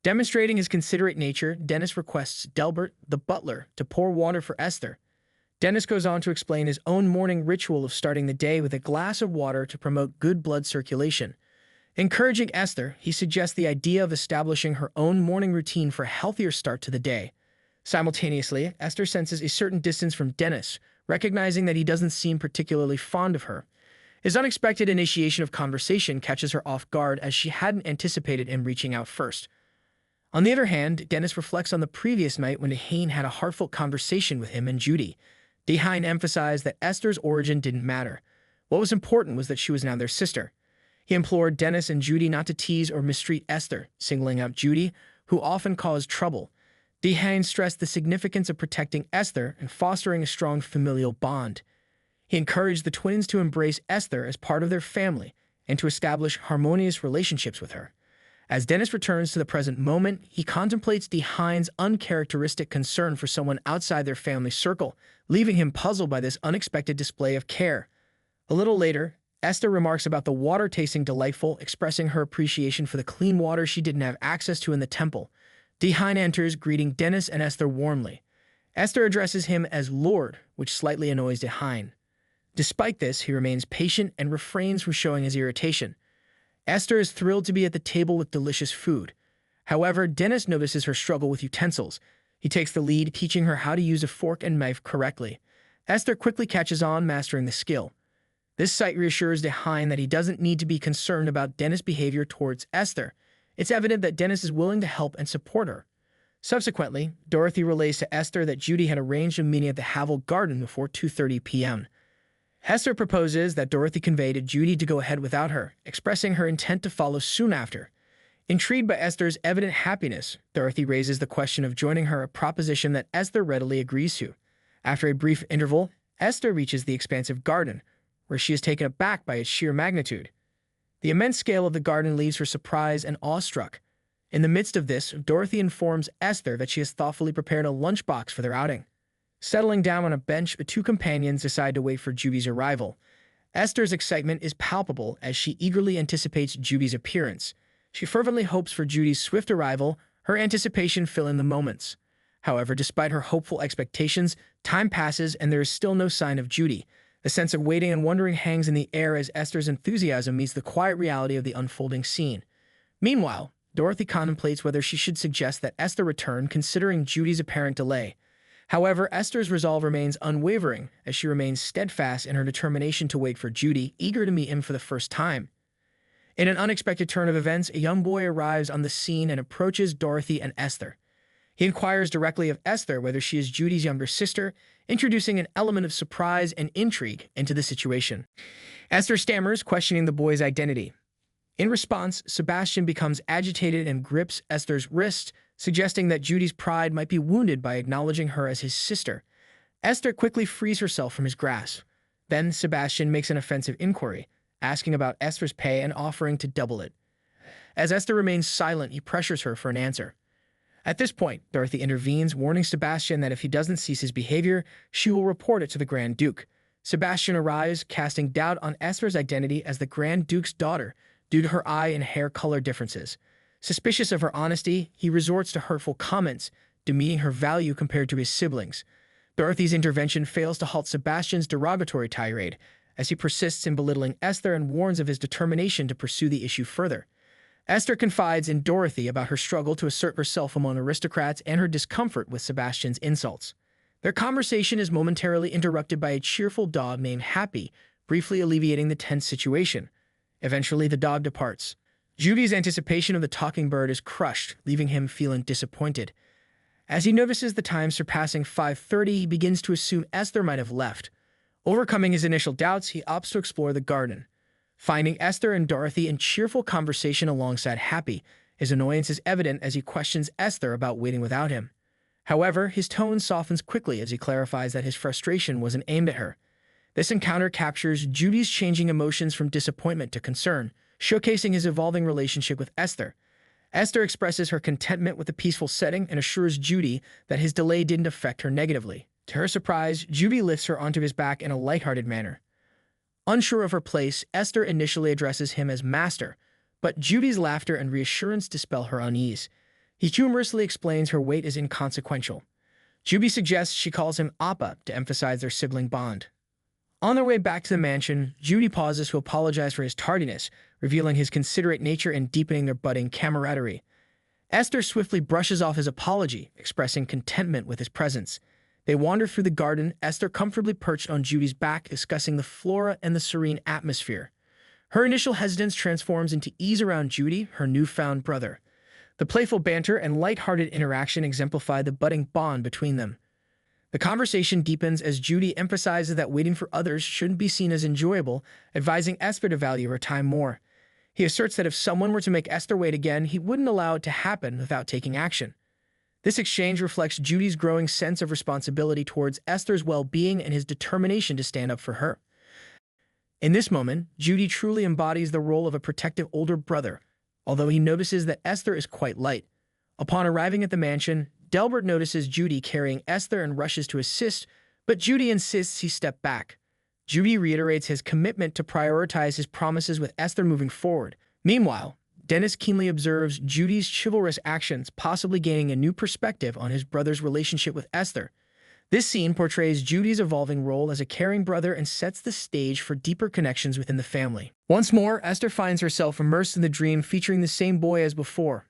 Demonstrating his considerate nature, Dennis requests Delbert, the butler, to pour water for Esther. Dennis goes on to explain his own morning ritual of starting the day with a glass of water to promote good blood circulation. Encouraging Esther, he suggests the idea of establishing her own morning routine for a healthier start to the day. Simultaneously, Esther senses a certain distance from Dennis, recognizing that he doesn't seem particularly fond of her. His unexpected initiation of conversation catches her off guard as she hadn't anticipated him reaching out first. On the other hand, Dennis reflects on the previous night when Dehane had a heartfelt conversation with him and Judy. Dehane emphasized that Esther's origin didn't matter. What was important was that she was now their sister. He implored Dennis and Judy not to tease or mistreat Esther, singling out Judy, who often caused trouble. Dehane stressed the significance of protecting Esther and fostering a strong familial bond. He encouraged the twins to embrace Esther as part of their family and to establish harmonious relationships with her. As Dennis returns to the present moment, he contemplates Dehane's uncharacteristic concern for someone outside their family circle, leaving him puzzled by this unexpected display of care. A little later, Esther remarks about the water tasting delightful, expressing her appreciation for the clean water she didn't have access to in the temple. Dehane enters, greeting Dennis and Esther warmly. Esther addresses him as Lord, which slightly annoys Dehane. Despite this, he remains patient and refrains from showing his irritation. Esther is thrilled to be at the table with delicious food. However, Dennis notices her struggle with utensils. He takes the lead, teaching her how to use a fork and knife correctly. Esther quickly catches on, mastering the skill. This sight reassures Dehane that he doesn't need to be concerned about Dennis' behavior towards Esther. It's evident that Dennis is willing to help and support her. Subsequently, Dorothy relays to Esther that Judy had arranged a meeting at the Havel Garden before 2:30 p.m. Esther proposes that Dorothy convey to Judy to go ahead without her, expressing her intent to follow soon after. Intrigued by Esther's evident happiness, Dorothy raises the question of joining her, a proposition that Esther readily agrees to. After a brief interval, Esther reaches the expansive garden, where she is taken aback by its sheer magnitude. The immense scale of the garden leaves her surprised and awestruck. In the midst of this, Dorothy informs Esther that she has thoughtfully prepared a lunchbox for their outing. Settling down on a bench, the two companions decide to wait for Judy's arrival. Esther's excitement is palpable as she eagerly anticipates Judy's appearance. She fervently hopes for Judy's swift arrival, her anticipation filling the moments. However, despite her hopeful expectations, time passes and there is still no sign of Judy. The sense of waiting and wondering hangs in the air as Esther's enthusiasm meets the quiet reality of the unfolding scene. Meanwhile, Dorothy contemplates whether she should suggest that Esther return, considering Judy's apparent delay. However, Esther's resolve remains unwavering, as she remains steadfast in her determination to wait for Judy, eager to meet him for the first time. In an unexpected turn of events, a young boy arrives on the scene and approaches Dorothy and Esther. He inquires directly of Esther whether she is Judy's younger sister, introducing an element of surprise and intrigue into the situation. Esther stammers, questioning the boy's identity. In response, Sebastian becomes agitated and grips Esther's wrist, suggesting that Judy's pride might be wounded by acknowledging her as his sister. Esther quickly frees herself from his grasp. Then Sebastian makes an offensive inquiry, asking about Esther's pay and offering to double it. As Esther remains silent, he pressures her for an answer. At this point, Dorothy intervenes, warning Sebastian that if he doesn't cease his behavior, she will report it to the Grand Duke. Sebastian arrives, casting doubt on Esther's identity as the Grand Duke's daughter due to her eye and hair color differences. Suspicious of her honesty, he resorts to hurtful comments, demeaning her value compared to his siblings. Dorothy's intervention fails to halt Sebastian's derogatory tirade, as he persists in belittling Esther and warns of his determination to pursue the issue further. Esther confides in Dorothy about her struggle to assert herself among aristocrats and her discomfort with Sebastian's insults. Their conversation is momentarily interrupted by a cheerful dog named Happy, briefly alleviating the tense situation. Eventually, the dog departs. Judy's anticipation of the talking bird is crushed, leaving him feeling disappointed. As he notices the time surpassing 5:30, he begins to assume Esther might have left. Overcoming his initial doubts, he opts to explore the garden. Finding Esther and Dorothy in cheerful conversation alongside Happy, his annoyance is evident as he questions Esther about waiting without him. However, his tone softens quickly as he clarifies that his frustration wasn't aimed at her. This encounter captures Judy's changing emotions from disappointment to concern, showcasing his evolving relationship with Esther. Esther expresses her contentment with the peaceful setting and assures Judy that his delay didn't affect her negatively. To her surprise, Judy lifts her onto his back in a lighthearted manner. Unsure of her place, Esther initially addresses him as Master, but Judy's laughter and reassurance dispel her unease. He humorously explains her weight is inconsequential. Juby suggests she calls him Appa to emphasize their sibling bond. On their way back to the mansion, Judy pauses to apologize for his tardiness, revealing his considerate nature and deepening their budding camaraderie. Esther swiftly brushes off his apology, expressing contentment with his presence. They wander through the garden, Esther comfortably perched on Judy's back, discussing the flora and the serene atmosphere. Her initial hesitance transforms into ease around Judy, her newfound brother. The playful banter and light-hearted interaction exemplify the budding bond between them. The conversation deepens as Judy emphasizes that waiting for others shouldn't be seen as enjoyable, advising Esther to value her time more. He asserts that if someone were to make Esther wait again, he wouldn't allow it to happen without taking action. This exchange reflects Judy's growing sense of responsibility towards Esther's well-being and his determination to stand up for her. In this moment, Judy truly embodies the role of a protective older brother, although he notices that Esther is quite light. Upon arriving at the mansion, Delbert notices Judy carrying Esther and rushes to assist, but Judy insists he step back. Judy reiterates his commitment to prioritize his promises with Esther moving forward. Meanwhile, Dennis keenly observes Judy's chivalrous actions, possibly gaining a new perspective on his brother's relationship with Esther. This scene portrays Judy's evolving role as a caring brother and sets the stage for deeper connections within the family. Once more, Esther finds herself immersed in the dream featuring the same boy as before.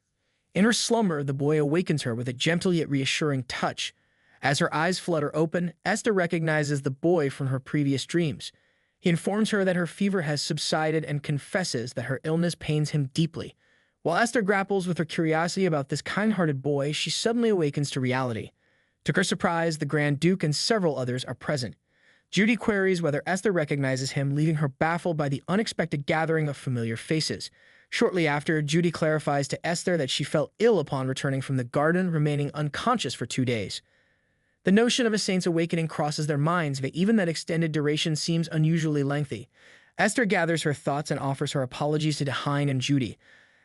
In her slumber, the boy awakens her with a gentle yet reassuring touch. As her eyes flutter open, Esther recognizes the boy from her previous dreams. He informs her that her fever has subsided and confesses that her illness pains him deeply. While Esther grapples with her curiosity about this kind-hearted boy, she suddenly awakens to reality. To her surprise, the Grand Duke and several others are present. Judy queries whether Esther recognizes him, leaving her baffled by the unexpected gathering of familiar faces. Shortly after, Judy clarifies to Esther that she felt ill upon returning from the garden, remaining unconscious for 2 days. The notion of a saint's awakening crosses their minds, but even that extended duration seems unusually lengthy. Esther gathers her thoughts and offers her apologies to Dehine and Judy.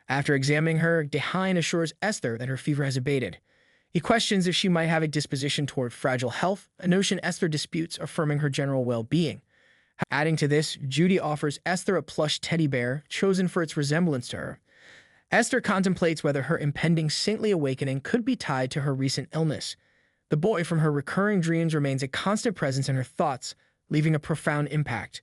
After examining her, Dehine assures Esther that her fever has abated. He questions if she might have a disposition toward fragile health, a notion Esther disputes, affirming her general well-being. Adding to this, Judy offers Esther a plush teddy bear, chosen for its resemblance to her. Esther contemplates whether her impending saintly awakening could be tied to her recent illness. The boy from her recurring dreams remains a constant presence in her thoughts, leaving a profound impact.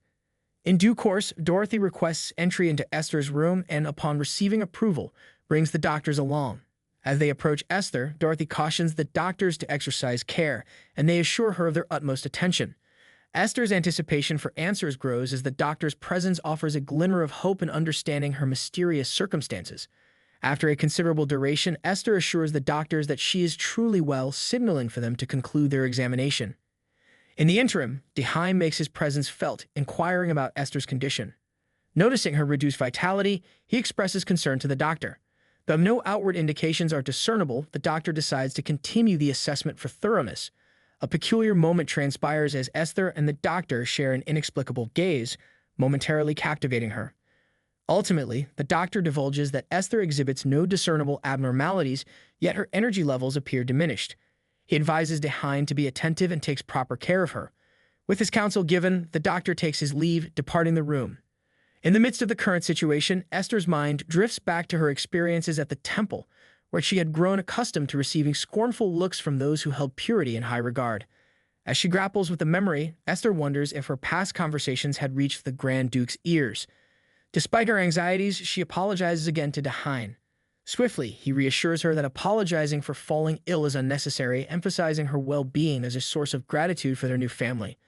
In due course, Dorothy requests entry into Esther's room and, upon receiving approval, brings the doctors along. As they approach Esther, Dorothy cautions the doctors to exercise care, and they assure her of their utmost attention. Esther's anticipation for answers grows as the doctor's presence offers a glimmer of hope in understanding her mysterious circumstances. After a considerable duration, Esther assures the doctors that she is truly well, signaling for them to conclude their examination. In the interim, Dehine makes his presence felt, inquiring about Esther's condition. Noticing her reduced vitality, he expresses concern to the doctor. Though no outward indications are discernible, the doctor decides to continue the assessment for thoroughness. A peculiar moment transpires as Esther and the doctor share an inexplicable gaze, momentarily captivating her. Ultimately, the doctor divulges that Esther exhibits no discernible abnormalities, yet her energy levels appear diminished. He advises Dehine to be attentive and takes proper care of her. With his counsel given, the doctor takes his leave, departing the room. In the midst of the current situation, Esther's mind drifts back to her experiences at the temple, where she had grown accustomed to receiving scornful looks from those who held purity in high regard. As she grapples with the memory, Esther wonders if her past conversations had reached the Grand Duke's ears. Despite her anxieties, she apologizes again to Dehine. Swiftly, he reassures her that apologizing for falling ill is unnecessary, emphasizing her well-being as a source of gratitude for their new family.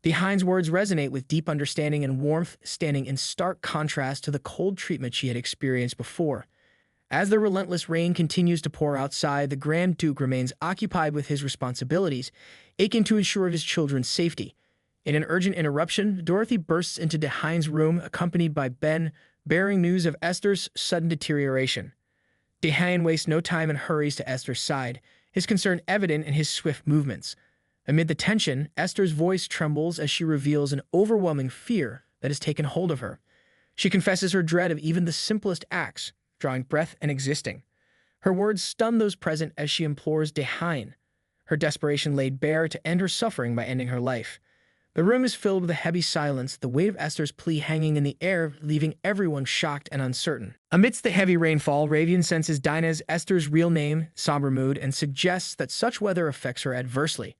Dehine's words resonate with deep understanding and warmth, standing in stark contrast to the cold treatment she had experienced before. As the relentless rain continues to pour outside, the Grand Duke remains occupied with his responsibilities, aching to ensure his children's safety. In an urgent interruption, Dorothy bursts into Dehine's room, accompanied by Ben, bearing news of Esther's sudden deterioration. Dehine wastes no time and hurries to Esther's side, his concern evident in his swift movements. Amid the tension, Esther's voice trembles as she reveals an overwhelming fear that has taken hold of her. She confesses her dread of even the simplest acts, drawing breath and existing. Her words stun those present as she implores Dehine, her desperation laid bare, to end her suffering by ending her life. The room is filled with a heavy silence, the weight of Esther's plea hanging in the air, leaving everyone shocked and uncertain. Amidst the heavy rainfall, Ravian senses Dinah's Esther's real name, somber mood, and suggests that such weather affects her adversely.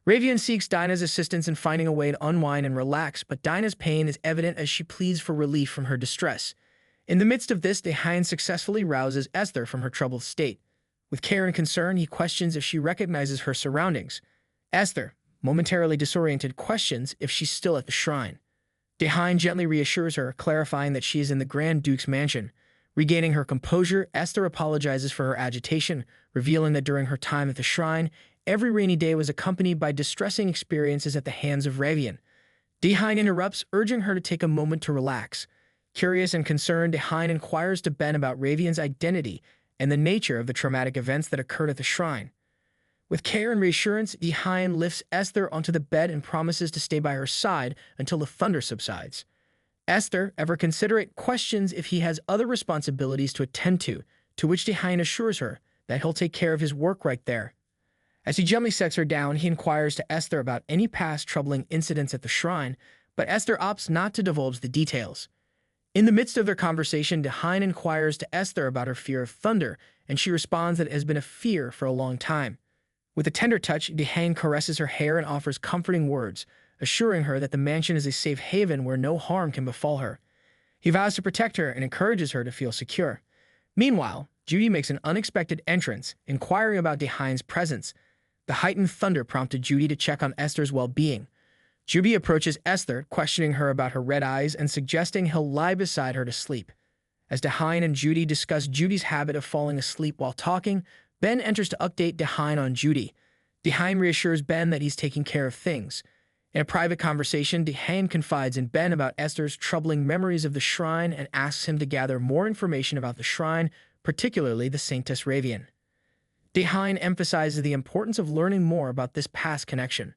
Ravian seeks Dinah's assistance in finding a way to unwind and relax, but Dinah's pain is evident as she pleads for relief from her distress. In the midst of this, Dehain successfully rouses Esther from her troubled state. With care and concern, he questions if she recognizes her surroundings. Esther, momentarily disoriented, questions if she's still at the shrine. Dehain gently reassures her, clarifying that she is in the Grand Duke's mansion. Regaining her composure, Esther apologizes for her agitation, revealing that during her time at the shrine, every rainy day was accompanied by distressing experiences at the hands of Ravian. Dehain interrupts, urging her to take a moment to relax. Curious and concerned, Dehain inquires to Ben about Ravian's identity and the nature of the traumatic events that occurred at the shrine. With care and reassurance, Dehain lifts Esther onto the bed and promises to stay by her side until the thunder subsides. Esther, ever considerate, questions if he has other responsibilities to attend to which Dehain assures her that he'll take care of his work right there. As he gently sets her down, he inquires to Esther about any past troubling incidents at the shrine, but Esther opts not to divulge the details. In the midst of their conversation, Dehain inquires to Esther about her fear of thunder, and she responds that it has been a fear for a long time. With a tender touch, Dehain caresses her hair and offers comforting words, assuring her that the mansion is a safe haven where no harm can befall her. He vows to protect her and encourages her to feel secure. Meanwhile, Judy makes an unexpected entrance, inquiring about Dehain's presence. The heightened thunder prompted Judy to check on Esther's well-being. Judy approaches Esther, questioning her about her red eyes and suggesting he'll lie beside her to sleep. As Dehain and Judy discuss Judy's habit of falling asleep while talking, Ben enters to update Dehain on Judy. Dehain reassures Ben that he's taking care of things. In a private conversation, Dehain confides in Ben about Esther's troubling memories of the shrine and asks him to gather more information about the shrine, particularly the Saintess Ravian. Dehain emphasizes the importance of learning more about this past connection.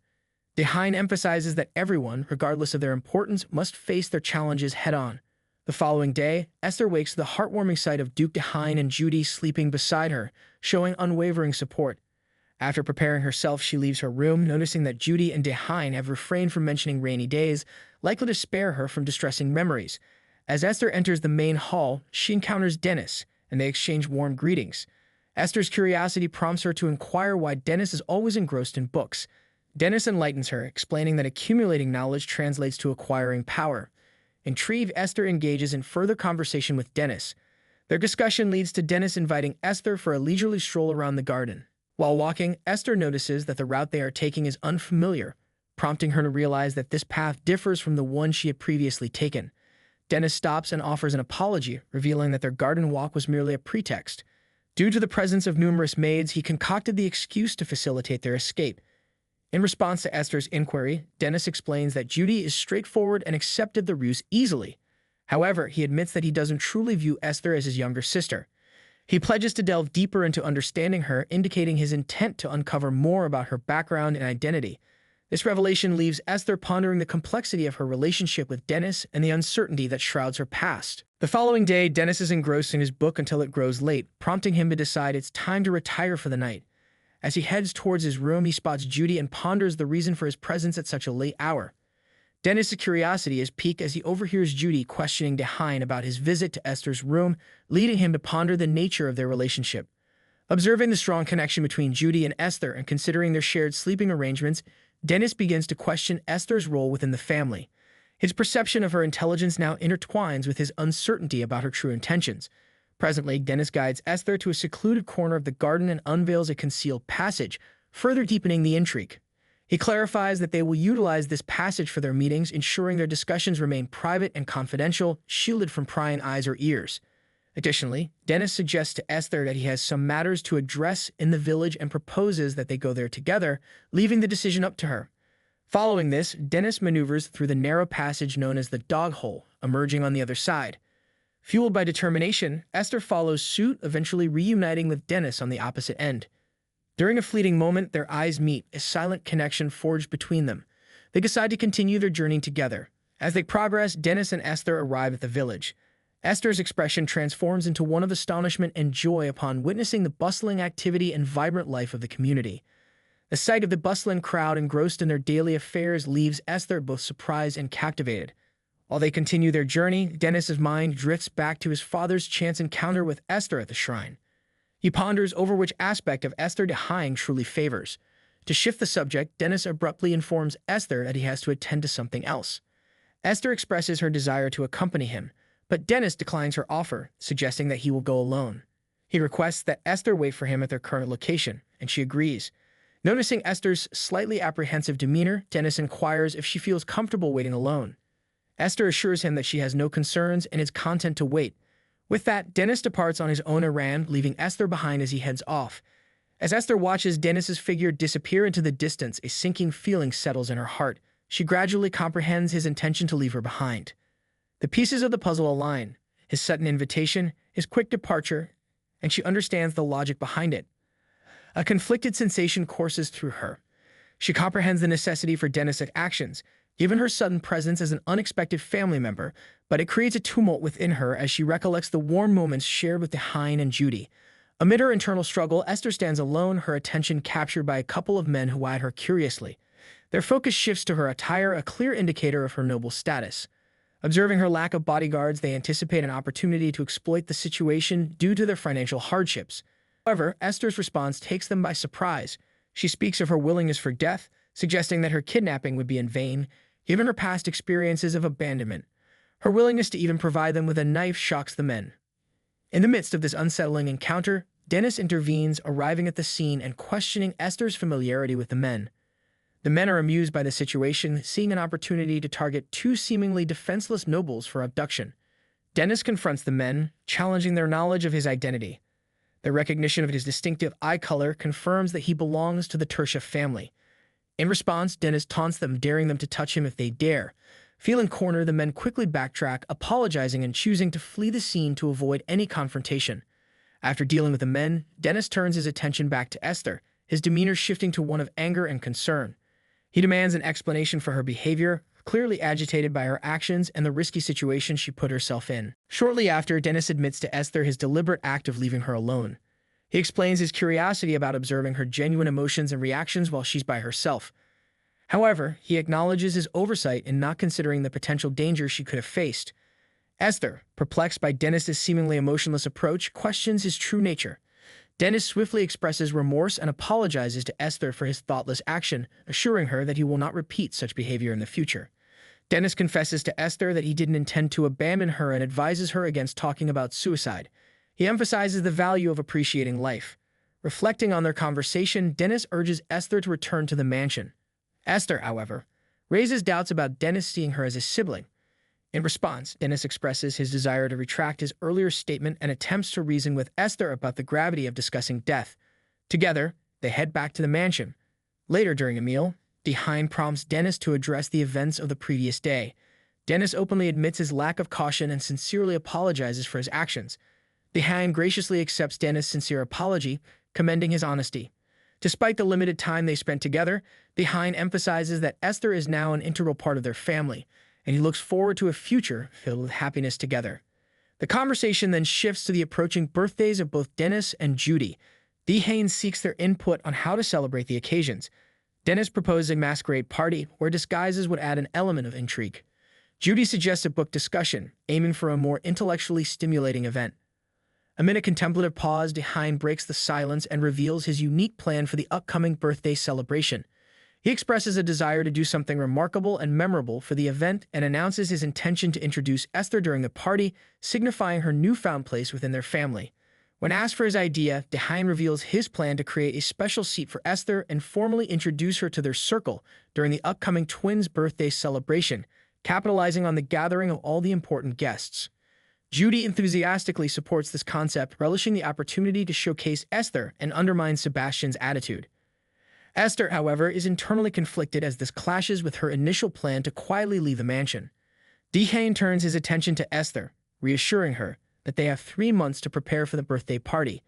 Dehain emphasizes that everyone, regardless of their importance, must face their challenges head-on. The following day, Esther wakes to the heartwarming sight of Duke Dehain and Judy sleeping beside her, showing unwavering support. After preparing herself, she leaves her room, noticing that Judy and Dehain have refrained from mentioning rainy days, likely to spare her from distressing memories. As Esther enters the main hall, she encounters Dennis, and they exchange warm greetings. Esther's curiosity prompts her to inquire why Dennis is always engrossed in books. Dennis enlightens her, explaining that accumulating knowledge translates to acquiring power. Intrigued, Esther engages in further conversation with Dennis. Their discussion leads to Dennis inviting Esther for a leisurely stroll around the garden. While walking, Esther notices that the route they are taking is unfamiliar, prompting her to realize that this path differs from the one she had previously taken. Dennis stops and offers an apology, revealing that their garden walk was merely a pretext. Due to the presence of numerous maids, he concocted the excuse to facilitate their escape. In response to Esther's inquiry, Dennis explains that Judy is straightforward and accepted the ruse easily. However, he admits that he doesn't truly view Esther as his younger sister. He pledges to delve deeper into understanding her, indicating his intent to uncover more about her background and identity. This revelation leaves Esther pondering the complexity of her relationship with Dennis and the uncertainty that shrouds her past. The following day, Dennis is engrossed in his book until it grows late, prompting him to decide it's time to retire for the night. As he heads towards his room, he spots Judy and ponders the reason for his presence at such a late hour. Dennis' curiosity is piqued as he overhears Judy questioning Dehain about his visit to Esther's room, leading him to ponder the nature of their relationship. Observing the strong connection between Judy and Esther and considering their shared sleeping arrangements, Dennis begins to question Esther's role within the family. His perception of her intelligence now intertwines with his uncertainty about her true intentions. Presently, Dennis guides Esther to a secluded corner of the garden and unveils a concealed passage, further deepening the intrigue. He clarifies that they will utilize this passage for their meetings, ensuring their discussions remain private and confidential, shielded from prying eyes or ears. Additionally, Dennis suggests to Esther that he has some matters to address in the village and proposes that they go there together, leaving the decision up to her. Following this, Dennis maneuvers through the narrow passage known as the dog hole, emerging on the other side. Fueled by determination, Esther follows suit, eventually reuniting with Dennis on the opposite end. During a fleeting moment, their eyes meet, a silent connection forged between them. They decide to continue their journey together. As they progress, Dennis and Esther arrive at the village. Esther's expression transforms into one of astonishment and joy upon witnessing the bustling activity and vibrant life of the community. The sight of the bustling crowd engrossed in their daily affairs leaves Esther both surprised and captivated. While they continue their journey, Dennis's mind drifts back to his father's chance encounter with Esther at the shrine. He ponders over which aspect of Esther Dehaing truly favors. To shift the subject, Dennis abruptly informs Esther that he has to attend to something else. Esther expresses her desire to accompany him, but Dennis declines her offer, suggesting that he will go alone. He requests that Esther wait for him at their current location, and she agrees. Noticing Esther's slightly apprehensive demeanor, Dennis inquires if she feels comfortable waiting alone. Esther assures him that she has no concerns and is content to wait. With that, Dennis departs on his own errand, leaving Esther behind as he heads off. As Esther watches Dennis's figure disappear into the distance, a sinking feeling settles in her heart. She gradually comprehends his intention to leave her behind. The pieces of the puzzle align: his sudden invitation, his quick departure, and she understands the logic behind it. A conflicted sensation courses through her. She comprehends the necessity for Dennis' actions, given her sudden presence as an unexpected family member, but it creates a tumult within her as she recollects the warm moments shared with Dehaing and Judy. Amid her internal struggle, Esther stands alone, her attention captured by a couple of men who eyed her curiously. Their focus shifts to her attire, a clear indicator of her noble status. Observing her lack of bodyguards, they anticipate an opportunity to exploit the situation due to their financial hardships. However, Esther's response takes them by surprise. She speaks of her willingness for death, suggesting that her kidnapping would be in vain, given her past experiences of abandonment. Her willingness to even provide them with a knife shocks the men. In the midst of this unsettling encounter, Dennis intervenes, arriving at the scene and questioning Esther's familiarity with the men. The men are amused by the situation, seeing an opportunity to target two seemingly defenseless nobles for abduction. Dennis confronts the men, challenging their knowledge of his identity. Their recognition of his distinctive eye color confirms that he belongs to the Tersha family. In response, Dennis taunts them, daring them to touch him if they dare. Feeling cornered, the men quickly backtrack, apologizing and choosing to flee the scene to avoid any confrontation. After dealing with the men, Dennis turns his attention back to Esther, his demeanor shifting to one of anger and concern. He demands an explanation for her behavior, clearly agitated by her actions and the risky situation she put herself in. Shortly after, Dennis admits to Esther his deliberate act of leaving her alone. He explains his curiosity about observing her genuine emotions and reactions while she's by herself. However, he acknowledges his oversight in not considering the potential danger she could have faced. Esther, perplexed by Dennis's seemingly emotionless approach, questions his true nature. Dennis swiftly expresses remorse and apologizes to Esther for his thoughtless action, assuring her that he will not repeat such behavior in the future. Dennis confesses to Esther that he didn't intend to abandon her and advises her against talking about suicide. He emphasizes the value of appreciating life. Reflecting on their conversation, Dennis urges Esther to return to the mansion. Esther, however, raises doubts about Dennis seeing her as a sibling. In response, Dennis expresses his desire to retract his earlier statement and attempts to reason with Esther about the gravity of discussing death. Together, they head back to the mansion. Later during a meal, Dehaing prompts Dennis to address the events of the previous day. Dennis openly admits his lack of caution and sincerely apologizes for his actions. Dehaing graciously accepts Dennis' sincere apology, commending his honesty. Despite the limited time they spent together, Dehaing emphasizes that Esther is now an integral part of their family, and he looks forward to a future filled with happiness together. The conversation then shifts to the approaching birthdays of both Dennis and Judy. Dehaing seeks their input on how to celebrate the occasions. Dennis proposes a masquerade party, where disguises would add an element of intrigue. Judy suggests a book discussion, aiming for a more intellectually stimulating event. Amid a contemplative pause, Dehaing breaks the silence and reveals his unique plan for the upcoming birthday celebration. He expresses a desire to do something remarkable and memorable for the event and announces his intention to introduce Esther during the party, signifying her newfound place within their family. When asked for his idea, Dehaing reveals his plan to create a special seat for Esther and formally introduce her to their circle during the upcoming twins' birthday celebration, capitalizing on the gathering of all the important guests. Judy enthusiastically supports this concept, relishing the opportunity to showcase Esther and undermine Sebastian's attitude. Esther, however, is internally conflicted as this clashes with her initial plan to quietly leave the mansion. Dehaing turns his attention to Esther, reassuring her that they have 3 months to prepare for the birthday party.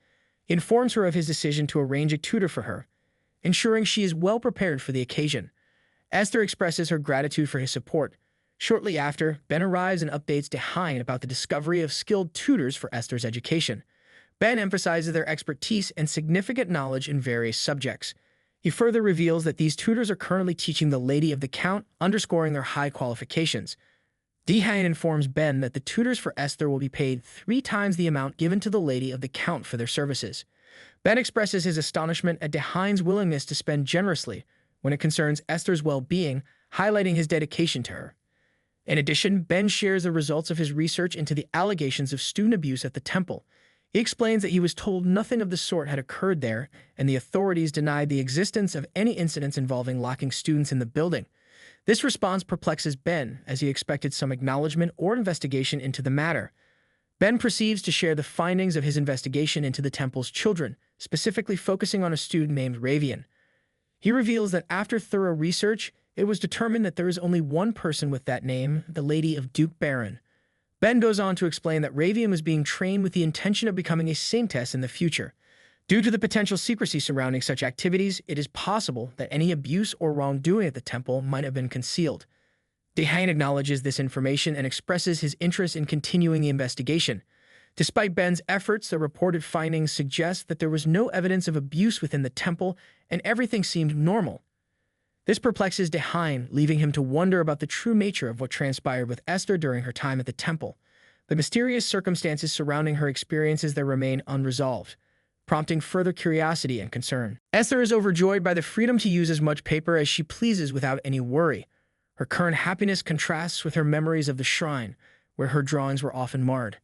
He informs her of his decision to arrange a tutor for her, ensuring she is well prepared for the occasion. Esther expresses her gratitude for his support. Shortly after, Ben arrives and updates Dehaing about the discovery of skilled tutors for Esther's education. Ben emphasizes their expertise and significant knowledge in various subjects. He further reveals that these tutors are currently teaching the Lady of the Count, underscoring their high qualifications. Dehaen informs Ben that the tutors for Esther will be paid 3 times the amount given to the Lady of the Count for their services. Ben expresses his astonishment at Dehaen's willingness to spend generously when it concerns Esther's well-being, highlighting his dedication to her. In addition, Ben shares the results of his research into the allegations of student abuse at the temple. He explains that he was told nothing of the sort had occurred there, and the authorities denied the existence of any incidents involving locking students in the building. This response perplexes Ben, as he expected some acknowledgement or investigation into the matter. Ben proceeds to share the findings of his investigation into the temple's children, specifically focusing on a student named Ravian. He reveals that after thorough research, it was determined that there is only one person with that name, the Lady of Duke Baron. Ben goes on to explain that Ravian was being trained with the intention of becoming a saintess in the future. Due to the potential secrecy surrounding such activities, it is possible that any abuse or wrongdoing at the temple might have been concealed. Dehaen acknowledges this information and expresses his interest in continuing the investigation. Despite Ben's efforts, the reported findings suggest that there was no evidence of abuse within the temple and everything seemed normal. This perplexes Dehaen, leaving him to wonder about the true nature of what transpired with Esther during her time at the temple. The mysterious circumstances surrounding her experiences there remain unresolved, prompting further curiosity and concern. Esther is overjoyed by the freedom to use as much paper as she pleases without any worry. Her current happiness contrasts with her memories of the shrine, where her drawings were often marred.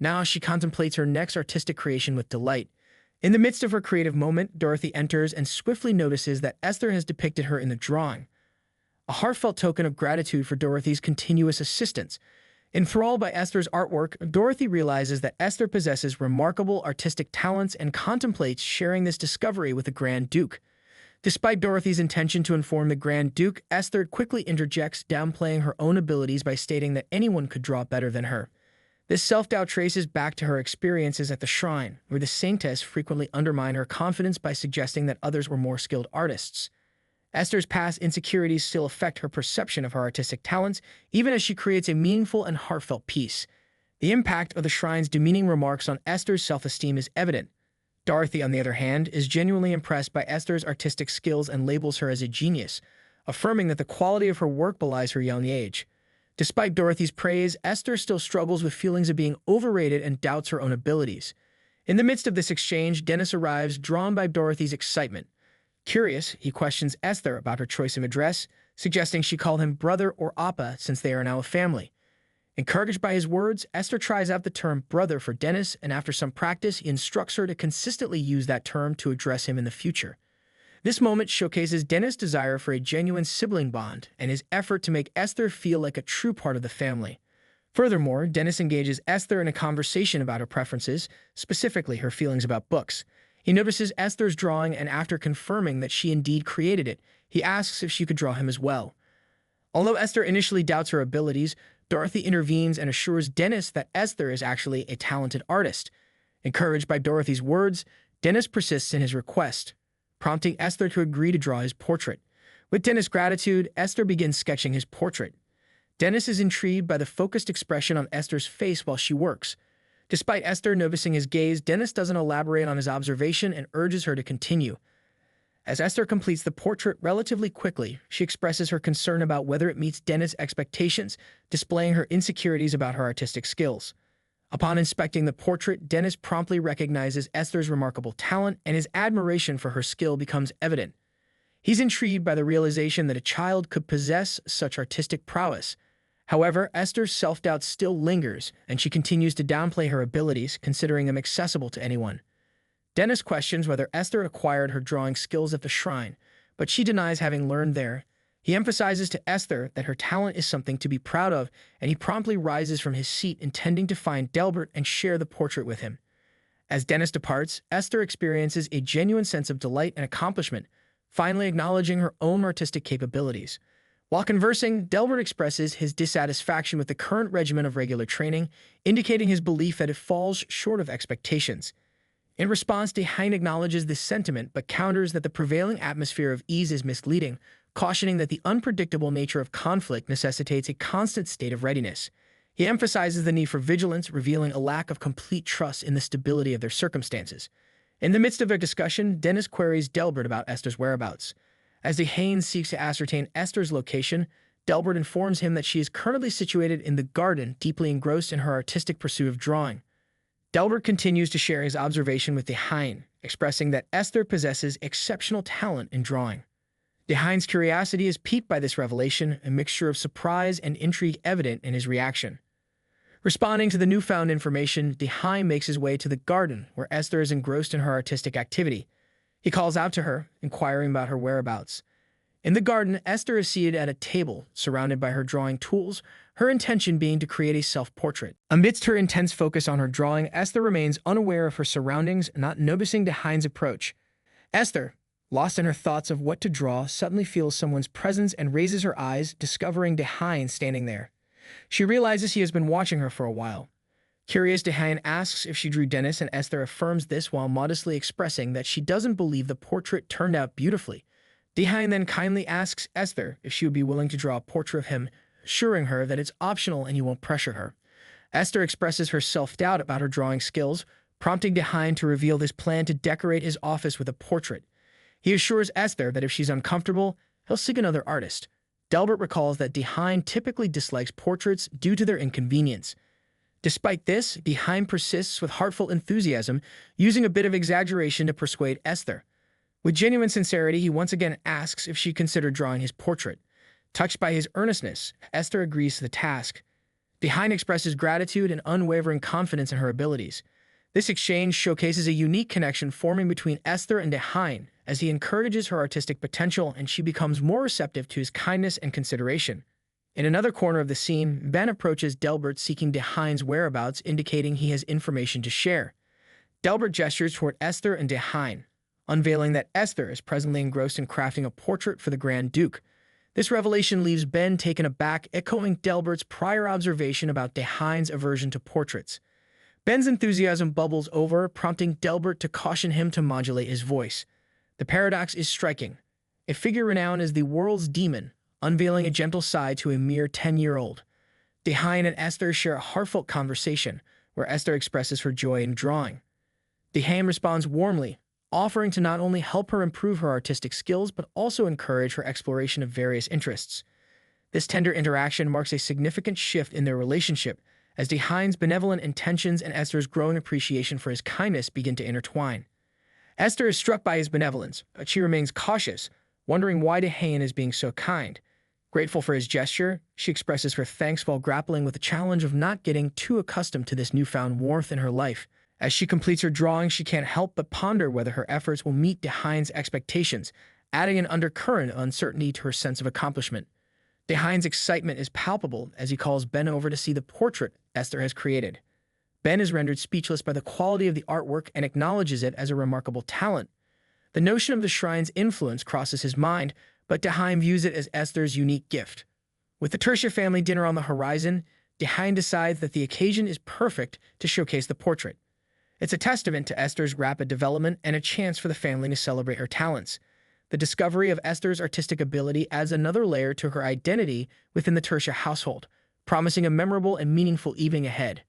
Now she contemplates her next artistic creation with delight. In the midst of her creative moment, Dorothy enters and swiftly notices that Esther has depicted her in the drawing. A heartfelt token of gratitude for Dorothy's continuous assistance. Enthralled by Esther's artwork, Dorothy realizes that Esther possesses remarkable artistic talents and contemplates sharing this discovery with the Grand Duke. Despite Dorothy's intention to inform the Grand Duke, Esther quickly interjects, downplaying her own abilities by stating that anyone could draw better than her. This self-doubt traces back to her experiences at the shrine, where the saintess frequently undermined her confidence by suggesting that others were more skilled artists. Esther's past insecurities still affect her perception of her artistic talents, even as she creates a meaningful and heartfelt piece. The impact of the shrine's demeaning remarks on Esther's self-esteem is evident. Dorothy, on the other hand, is genuinely impressed by Esther's artistic skills and labels her as a genius, affirming that the quality of her work belies her young age. Despite Dorothy's praise, Esther still struggles with feelings of being overrated and doubts her own abilities. In the midst of this exchange, Dennis arrives, drawn by Dorothy's excitement. Curious, he questions Esther about her choice of address, suggesting she call him brother or appa since they are now a family. Encouraged by his words, Esther tries out the term brother for Dennis, and after some practice, he instructs her to consistently use that term to address him in the future. This moment showcases Dennis' desire for a genuine sibling bond and his effort to make Esther feel like a true part of the family. Furthermore, Dennis engages Esther in a conversation about her preferences, specifically her feelings about books. He notices Esther's drawing, and after confirming that she indeed created it, he asks if she could draw him as well. Although Esther initially doubts her abilities, Dorothy intervenes and assures Dennis that Esther is actually a talented artist. Encouraged by Dorothy's words, Dennis persists in his request, prompting Esther to agree to draw his portrait. With Dennis' gratitude, Esther begins sketching his portrait. Dennis is intrigued by the focused expression on Esther's face while she works. Despite Esther noticing his gaze, Dennis doesn't elaborate on his observation and urges her to continue. As Esther completes the portrait relatively quickly, she expresses her concern about whether it meets Dennis' expectations, displaying her insecurities about her artistic skills. Upon inspecting the portrait, Dennis promptly recognizes Esther's remarkable talent, and his admiration for her skill becomes evident. He's intrigued by the realization that a child could possess such artistic prowess. However, Esther's self-doubt still lingers, and she continues to downplay her abilities, considering them accessible to anyone. Dennis questions whether Esther acquired her drawing skills at the shrine, but she denies having learned there. He emphasizes to Esther that her talent is something to be proud of, and he promptly rises from his seat, intending to find Delbert and share the portrait with him. As Dennis departs, Esther experiences a genuine sense of delight and accomplishment, finally acknowledging her own artistic capabilities. While conversing, Delbert expresses his dissatisfaction with the current regimen of regular training, indicating his belief that it falls short of expectations. In response, Dehaen acknowledges this sentiment but counters that the prevailing atmosphere of ease is misleading, cautioning that the unpredictable nature of conflict necessitates a constant state of readiness. He emphasizes the need for vigilance, revealing a lack of complete trust in the stability of their circumstances. In the midst of their discussion, Dennis queries Delbert about Esther's whereabouts. As Dehaene seeks to ascertain Esther's location, Delbert informs him that she is currently situated in the garden, deeply engrossed in her artistic pursuit of drawing. Delbert continues to share his observation with Dehaene, expressing that Esther possesses exceptional talent in drawing. Dehaene's curiosity is piqued by this revelation, a mixture of surprise and intrigue evident in his reaction. Responding to the newfound information, Dehaene makes his way to the garden, where Esther is engrossed in her artistic activity. He calls out to her, inquiring about her whereabouts. In the garden, Esther is seated at a table, surrounded by her drawing tools, her intention being to create a self-portrait. Amidst her intense focus on her drawing, Esther remains unaware of her surroundings, not noticing Dehaene's approach. Esther, lost in her thoughts of what to draw, suddenly feels someone's presence and raises her eyes, discovering Dehaene standing there. She realizes he has been watching her for a while. Curious, Dehaene asks if she drew Dennis, and Esther affirms this while modestly expressing that she doesn't believe the portrait turned out beautifully. Dehaene then kindly asks Esther if she would be willing to draw a portrait of him, assuring her that it's optional and he won't pressure her. Esther expresses her self-doubt about her drawing skills, prompting Dehaene to reveal this plan to decorate his office with a portrait. He assures Esther that if she's uncomfortable, he'll seek another artist. Delbert recalls that Dehaene typically dislikes portraits due to their inconvenience. Despite this, Dehaene persists with heartfelt enthusiasm, using a bit of exaggeration to persuade Esther. With genuine sincerity, he once again asks if she considered drawing his portrait. Touched by his earnestness, Esther agrees to the task. Dehaene expresses gratitude and unwavering confidence in her abilities. This exchange showcases a unique connection forming between Esther and Dehaene, as he encourages her artistic potential and she becomes more receptive to his kindness and consideration. In another corner of the scene, Ben approaches Delbert seeking Dehaene's whereabouts, indicating he has information to share. Delbert gestures toward Esther and Dehaene, unveiling that Esther is presently engrossed in crafting a portrait for the Grand Duke. This revelation leaves Ben taken aback, echoing Delbert's prior observation about Dehaene's aversion to portraits. Ben's enthusiasm bubbles over, prompting Delbert to caution him to modulate his voice. The paradox is striking. A figure renowned as the world's demon, unveiling a gentle side to a mere 10-year-old. Dehaene and Esther share a heartfelt conversation, where Esther expresses her joy in drawing. Dehaene responds warmly, offering to not only help her improve her artistic skills, but also encourage her exploration of various interests. This tender interaction marks a significant shift in their relationship, as Dehaene's benevolent intentions and Esther's growing appreciation for his kindness begin to intertwine. Esther is struck by his benevolence, but she remains cautious, wondering why Dehaene is being so kind. Grateful for his gesture, she expresses her thanks while grappling with the challenge of not getting too accustomed to this newfound warmth in her life. As she completes her drawing, she can't help but ponder whether her efforts will meet Dehaene's expectations, adding an undercurrent of uncertainty to her sense of accomplishment. Dehaene's excitement is palpable as he calls Ben over to see the portrait Esther has created. Ben is rendered speechless by the quality of the artwork and acknowledges it as a remarkable talent. The notion of the shrine's influence crosses his mind, but Dehaene views it as Esther's unique gift. With the Tertia family dinner on the horizon, Dehaene decides that the occasion is perfect to showcase the portrait. It's a testament to Esther's rapid development and a chance for the family to celebrate her talents. The discovery of Esther's artistic ability adds another layer to her identity within the Tertia household, promising a memorable and meaningful evening ahead.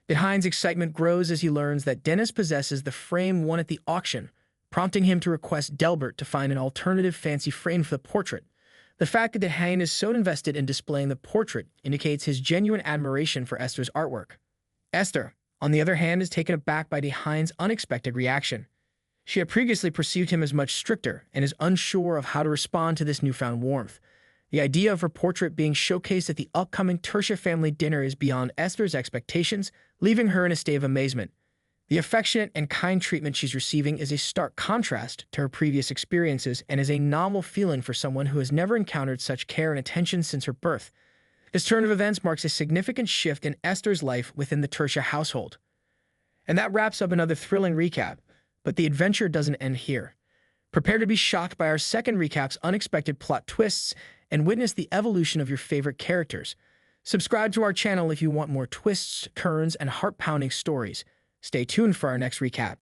Dehaene's excitement grows as he learns that Dennis possesses the frame won at the auction, prompting him to request Delbert to find an alternative fancy frame for the portrait. The fact that Dehaene is so invested in displaying the portrait indicates his genuine admiration for Esther's artwork. Esther, on the other hand, is taken aback by Dehaene's unexpected reaction. She had previously perceived him as much stricter and is unsure of how to respond to this newfound warmth. The idea of her portrait being showcased at the upcoming Tertia family dinner is beyond Esther's expectations, leaving her in a state of amazement. The affectionate and kind treatment she's receiving is a stark contrast to her previous experiences and is a novel feeling for someone who has never encountered such care and attention since her birth. This turn of events marks a significant shift in Esther's life within the Tertia household. And that wraps up another thrilling recap, but the adventure doesn't end here. Prepare to be shocked by our second recap's unexpected plot twists and witness the evolution of your favorite characters. Subscribe to our channel if you want more twists, turns, and heart-pounding stories. Stay tuned for our next recap.